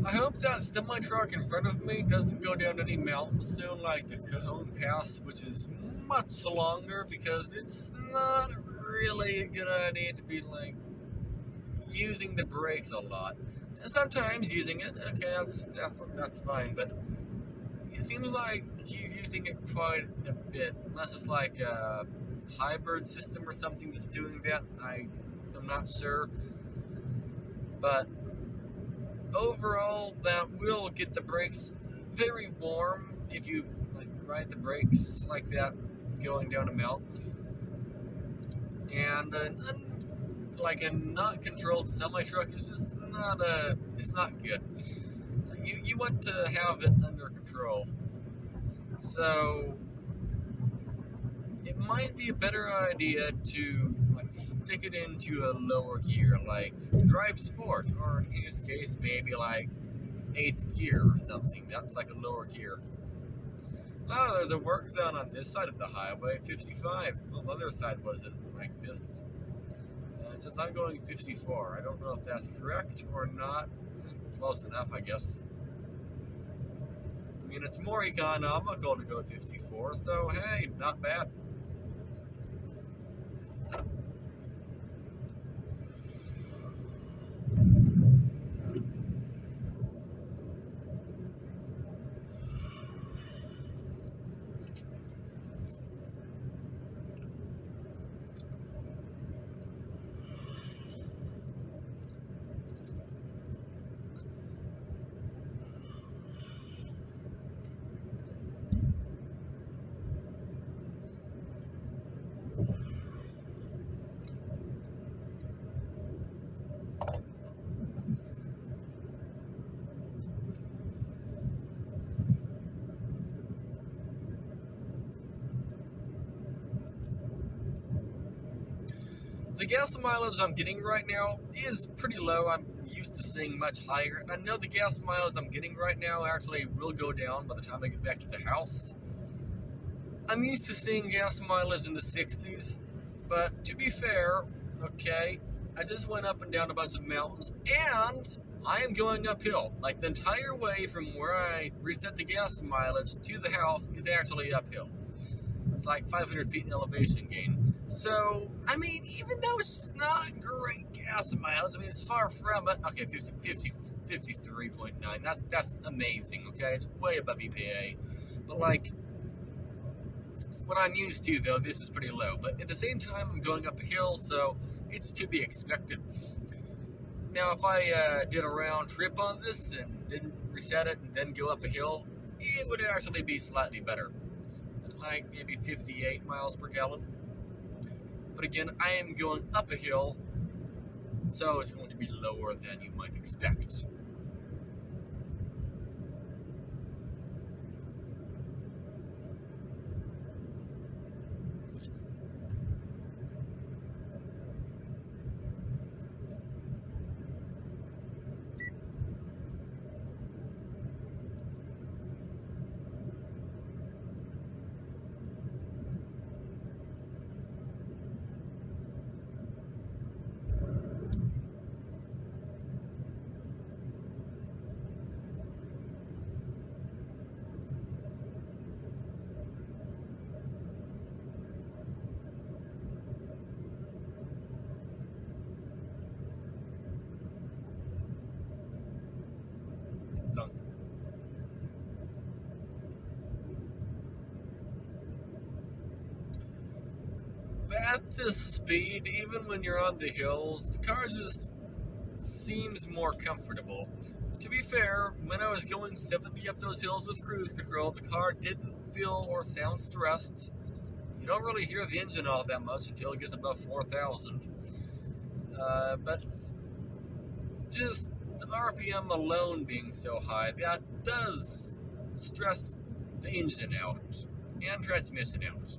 I hope that semi-truck in front of me doesn't go down any mountains soon, like the Cajon Pass, which is much longer, because it's not really a good idea to be, like, using the brakes a lot. Sometimes using it, okay, that's fine, but it seems like he's using it quite a bit, unless it's like a hybrid system or something that's doing that. I'm not sure, but overall, that will get the brakes very warm if you like ride the brakes like that going down a mountain. And like a not controlled semi truck is just not it's not good. You want to have it under control. So it might be a better idea to like stick it into a lower gear, like drive sport, or in this case maybe like 8th gear or something. That's like a lower gear. Oh, there's a work zone on this side of the highway, 55. Well, the other side wasn't like this. It says I'm going 54. I don't know if that's correct or not. Close enough, I guess. I mean, it's more economical to go 54, so hey, not bad. The gas mileage I'm getting right now is pretty low. I'm used to seeing much higher. And I know the gas mileage I'm getting right now actually will go down by the time I get back to the house. I'm used to seeing gas mileage in the 60s. But to be fair, okay, I just went up and down a bunch of mountains, and I am going uphill. Like the entire way from where I reset the gas mileage to the house is actually uphill. It's like 500 feet in elevation gain. So, I mean, even though it's not great gas mileage, I mean, it's far from it. Okay, 53.9. That's amazing, okay? It's way above EPA. But, like, what I'm used to, though, this is pretty low. But at the same time, I'm going up a hill, so it's to be expected. Now, if I did a round trip on this and didn't reset it and then go up a hill, it would actually be slightly better. Like maybe 58 miles per gallon. But again, I am going up a hill, so it's going to be lower than you might expect. Thunk. But at this speed, even when you're on the hills, the car just seems more comfortable. To be fair, when I was going 70 up those hills with cruise control, the car didn't feel or sound stressed. You don't really hear the engine all that much until it gets above 4,000. But just the RPM alone being so high, that does stress the engine out and transmission out.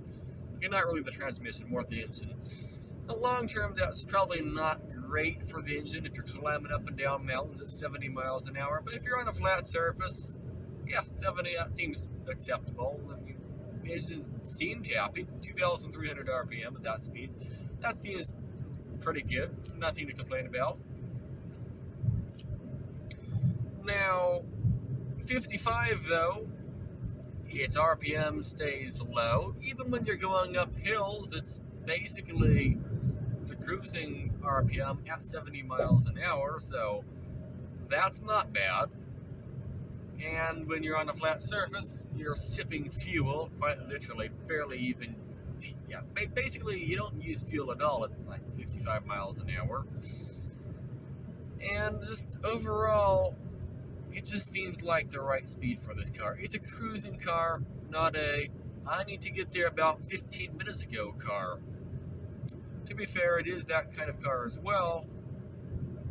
Okay, not really the transmission, more the engine. In the long term, that's probably not great for the engine if you're slamming up and down mountains at 70 miles an hour. But if you're on a flat surface, yeah, 70, that seems acceptable. I mean, the engine seemed happy, 2,300 RPM at that speed. That seems pretty good, nothing to complain about. Now, 55 though, its RPM stays low. Even when you're going up hills, it's basically the cruising RPM at 70 miles an hour, so that's not bad. And when you're on a flat surface, you're sipping fuel, quite literally, barely even, yeah, basically you don't use fuel at all at like 55 miles an hour. And just overall, it just seems like the right speed for this car. It's a cruising car, not a, I need to get there about 15 minutes ago car. To be fair, it is that kind of car as well,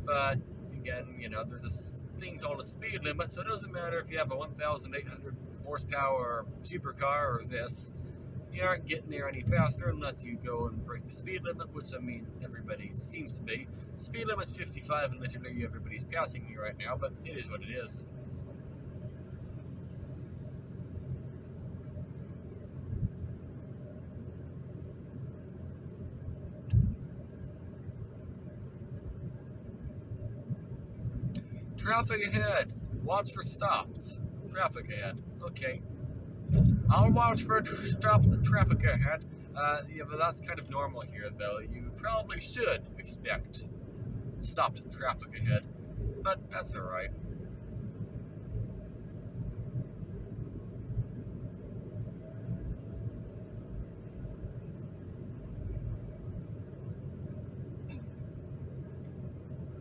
but again, you know, there's a thing called a speed limit, so it doesn't matter if you have a 1,800 horsepower supercar or this. You aren't getting there any faster unless you go and break the speed limit, which, I mean, everybody seems to be. The speed limit's 55 and literally everybody's passing me right now, but it is what it is. Traffic ahead. Watch for stopped. Traffic ahead. Okay. I'll watch for stopped traffic ahead. Yeah, but that's kind of normal here, though. You probably should expect stopped traffic ahead, but that's alright.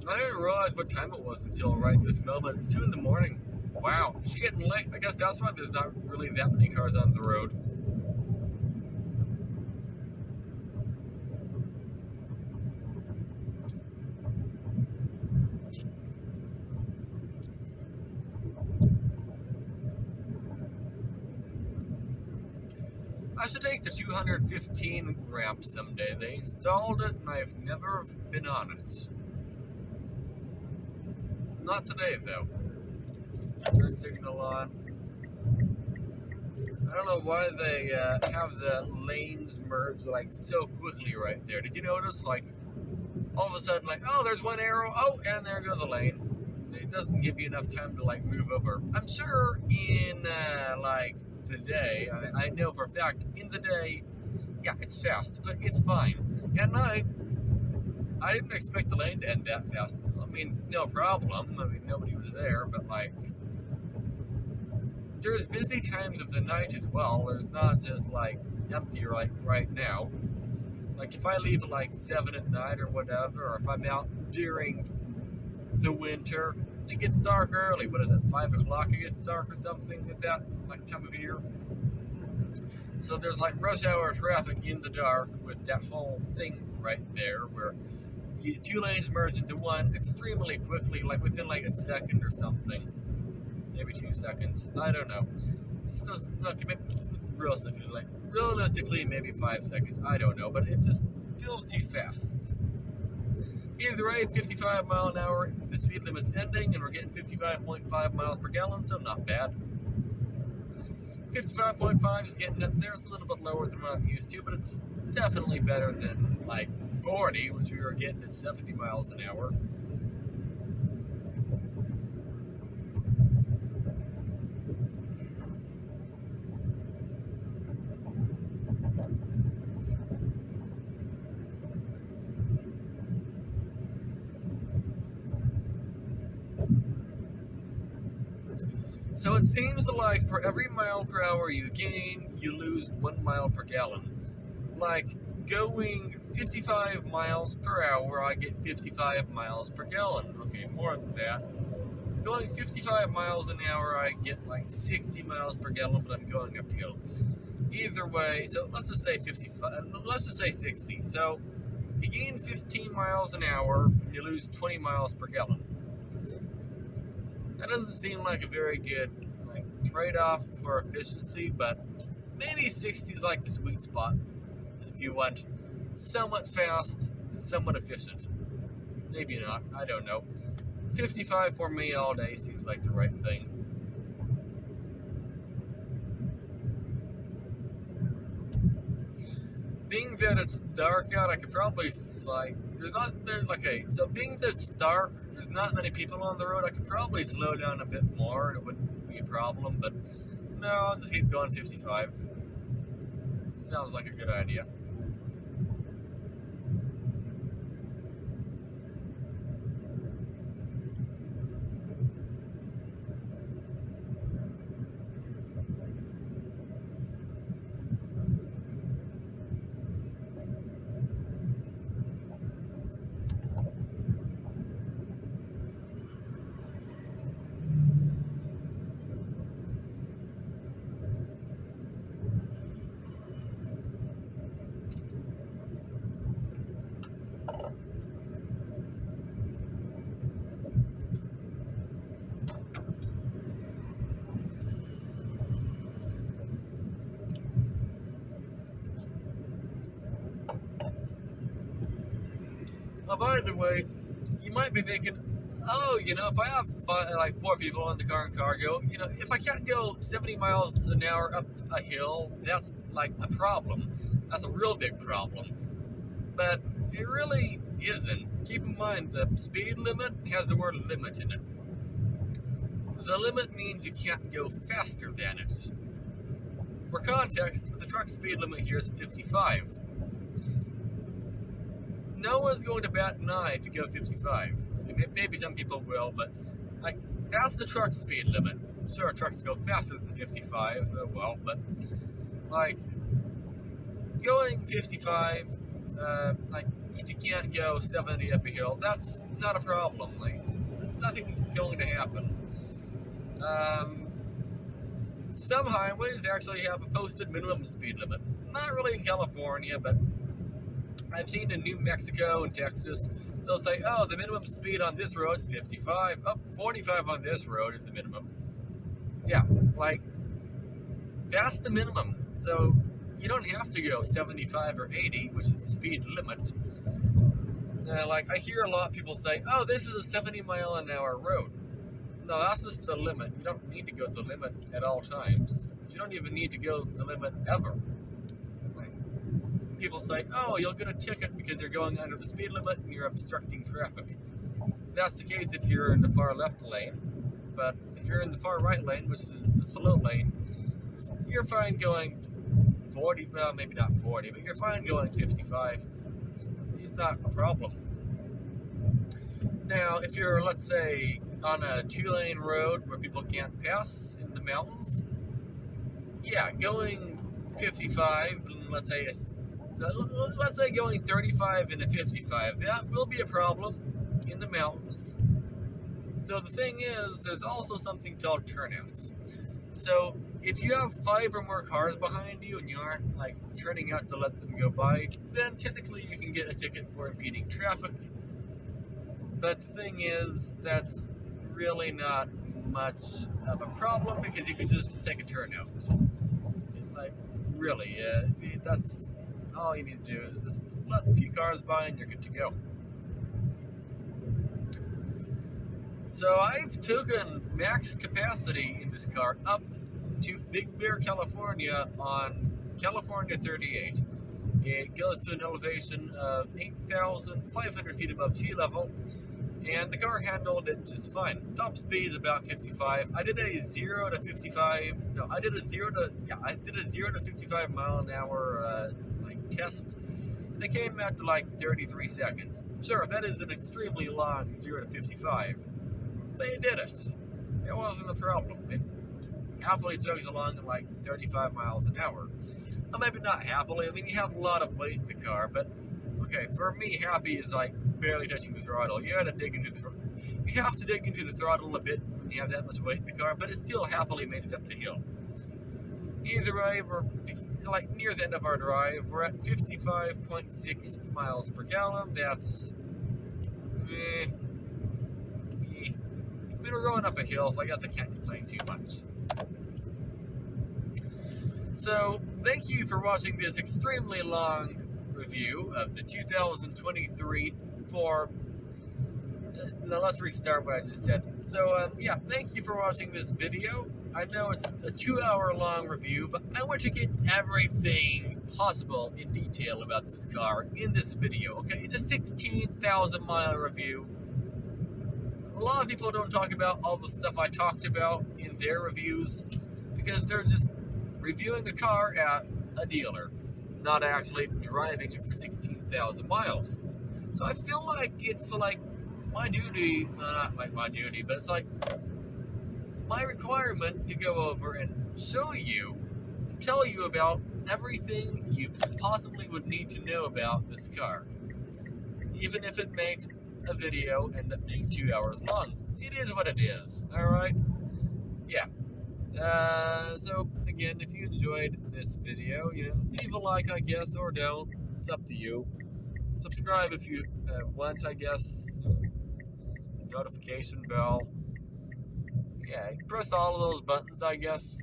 I didn't realize what time it was until right this moment. It's 2 in the morning. Wow, it's getting late. I guess that's why there's not really that many cars on the road. I should take the 215 ramp someday. They installed it and I've never been on it. Not today, though. Turn signal on. I don't know why they have the lanes merge like so quickly right there. Did you notice? Like, all of a sudden, like, oh, there's one arrow. Oh, and there goes a lane. It doesn't give you enough time to like move over. I'm sure in like the day, I know for a fact in the day, yeah, it's fast, but it's fine. At night, I didn't expect the lane to end that fast. I mean, it's no problem. I mean, nobody was there, but like, there's busy times of the night as well. There's not just like empty right now. Like if I leave at like 7 at night or whatever, or if I'm out during the winter, it gets dark early. What is it, 5 o'clock it gets dark or something at that like time of year? So there's like rush hour traffic in the dark with that whole thing right there where two lanes merge into one extremely quickly, like within like a second or something. Maybe 2 seconds. I don't know. Just doesn't, no, realistically, maybe 5 seconds. I don't know, but it just feels too fast. Either way, 55 mile an hour, the speed limit's ending, and we're getting 55.5 miles per gallon, so not bad. 55.5 is getting up there. It's a little bit lower than what I'm used to, but it's definitely better than like 40, which we were getting at 70 miles an hour. So it seems like for every mile per hour you gain, you lose 1 mile per gallon. Like going 55 miles per hour, I get 55 miles per gallon. Okay, more than that. Going 55 miles an hour, I get like 60 miles per gallon, but I'm going uphill. Either way, so let's just say 55, let's just say 60. So you gain 15 miles an hour, and you lose 20 miles per gallon. That doesn't seem like a very good like trade-off for efficiency, but maybe 60 is like the sweet spot if you want somewhat fast and somewhat efficient. Maybe not, I don't know. 55 for me all day seems like the right thing. being that it's dark out, I could probably so being that it's dark, there's not many people on the road, I could probably slow down a bit more and it wouldn't be a problem, but no, I'll just keep going 55. Sounds like a good idea. Oh, by the way, you might be thinking, oh, if I have like 4 people in the car and cargo, if I can't go 70 miles an hour up a hill, that's like a problem. That's a real big problem. But it really isn't. Keep in mind, the speed limit has the word limit in it. The limit means you can't go faster than it. For context, the truck speed limit here is 55. No one's going to bat an eye if you go 55. Maybe some people will, but that's the truck speed limit. Sure, trucks go faster than 55, but going 55, if you can't go 70 up a hill, that's not a problem. Nothing's going to happen. Some highways actually have a posted minimum speed limit. Not really in California, but I've seen in New Mexico and Texas, they'll say, oh, the minimum speed on this road is 55. Oh, 45 on this road is the minimum. Yeah, that's the minimum. So you don't have to go 75 or 80, which is the speed limit. I hear a lot of people say, oh, this is a 70 mile an hour road. No, that's just the limit. You don't need to go the limit at all times. You don't even need to go the limit ever. People say, oh, you'll get a ticket because you're going under the speed limit and you're obstructing traffic. That's the case if you're in the far left lane, but if you're in the far right lane, which is the slow lane, you're fine going 40, well, maybe not 40, but you're fine going 55. It's not a problem. Now, if you're, let's say, on a 2-lane road where people can't pass in the mountains, yeah, going 55, let's say going 35 and a 55, that will be a problem in the mountains. So the thing is, there's also something called turnouts. So if you have 5 or more cars behind you and you aren't turning out to let them go by, then technically you can get a ticket for impeding traffic. But the thing is, that's really not much of a problem because you can just take a turnout. Really, that's all you need to do is just let a few cars by and you're good to go. So I've taken max capacity in this car up to Big Bear, California on California 38. It goes to an elevation of 8,500 feet above sea level, and the car handled it just fine. Top speed is about 55. I did a 0 to 55. No, I did a 0 to 55 mile an hour test. And it came out to 33 seconds. Sure, that is an extremely long 0 to 55. They did it. It wasn't a problem. It happily chugs along at 35 miles an hour. Well, maybe not happily. I mean, you have a lot of weight in the car, but okay, for me, happy is barely touching the throttle. You have to dig into the throttle a bit when you have that much weight in the car, but it still happily made it up the hill. Either way, we're near the end of our drive. We're at 55.6 miles per gallon. That's we're going up a hill, so I guess I can't complain too much. So, thank you for watching this extremely long review of the 2023 Ford. Now let's restart what I just said. So, yeah, thank you for watching this video. I know it's a 2-hour long review, but I want to get everything possible in detail about this car in this video, okay? It's a 16,000 mile review. A lot of people don't talk about all the stuff I talked about in their reviews because they're just reviewing a car at a dealer, not actually driving it for 16,000 miles. So I feel like it's like my duty, not like my duty, but it's like my requirement to go over and show you, tell you about everything you possibly would need to know about this car. Even if it makes a video end up being 2 hours long. It is what it is, alright? Yeah. So, again, if you enjoyed this video, leave a like, I guess, or don't. It's up to you. Subscribe if you want, I guess. Notification bell. Yeah, press all of those buttons, I guess.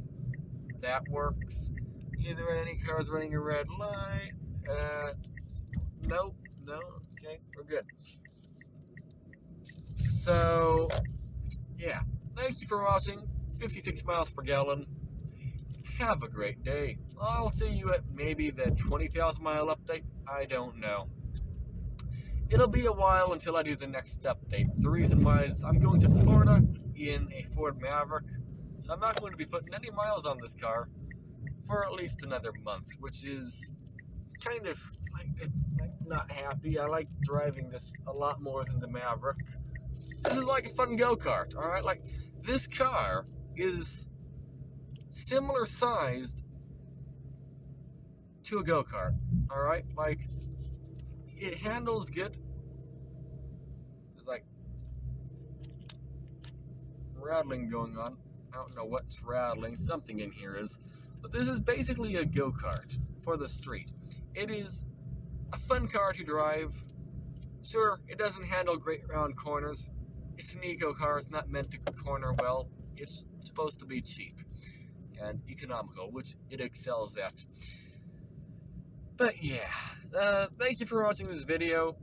That works. Either any car's running a red light. Nope. No. Okay, we're good. So, yeah. Thank you for watching. 56 miles per gallon. Have a great day. I'll see you at maybe the 20,000 mile update. I don't know. It'll be a while until I do the next update. The reason why is I'm going to Florida in a Ford Maverick, so I'm not going to be putting any miles on this car for at least another month, which is kind of like not happy. I like driving this a lot more than the Maverick. This is like a fun go-kart, alright? Like, this car is similar sized to a go-kart, alright? Like, it handles good. There's like rattling going on. I don't know what's rattling. Something in here is. But this is basically a go-kart for the street. It is a fun car to drive. Sure, it doesn't handle great around corners. It's an eco car. It's not meant to corner well. It's supposed to be cheap and economical, which it excels at. But yeah, thank you for watching this video.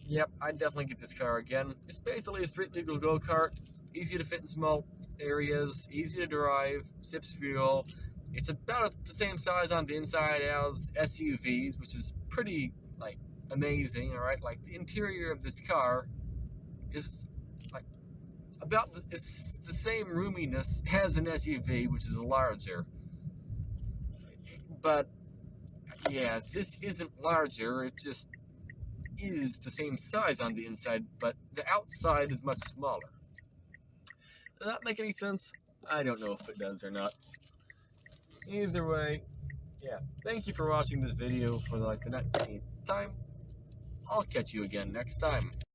Yep, I'd definitely get this car again. It's basically a street legal go-kart. Easy to fit in small areas, easy to drive, sips fuel. It's about the same size on the inside as SUVs, which is pretty, like, amazing, alright? Like, the interior of this car is, like, about it's the same roominess as an SUV, which is larger. But yeah, this isn't larger, it just is the same size on the inside, but the outside is much smaller. Does that make any sense? I don't know if it does or not. Either way, yeah, thank you for watching this video for like the 19th time. I'll catch you again next time.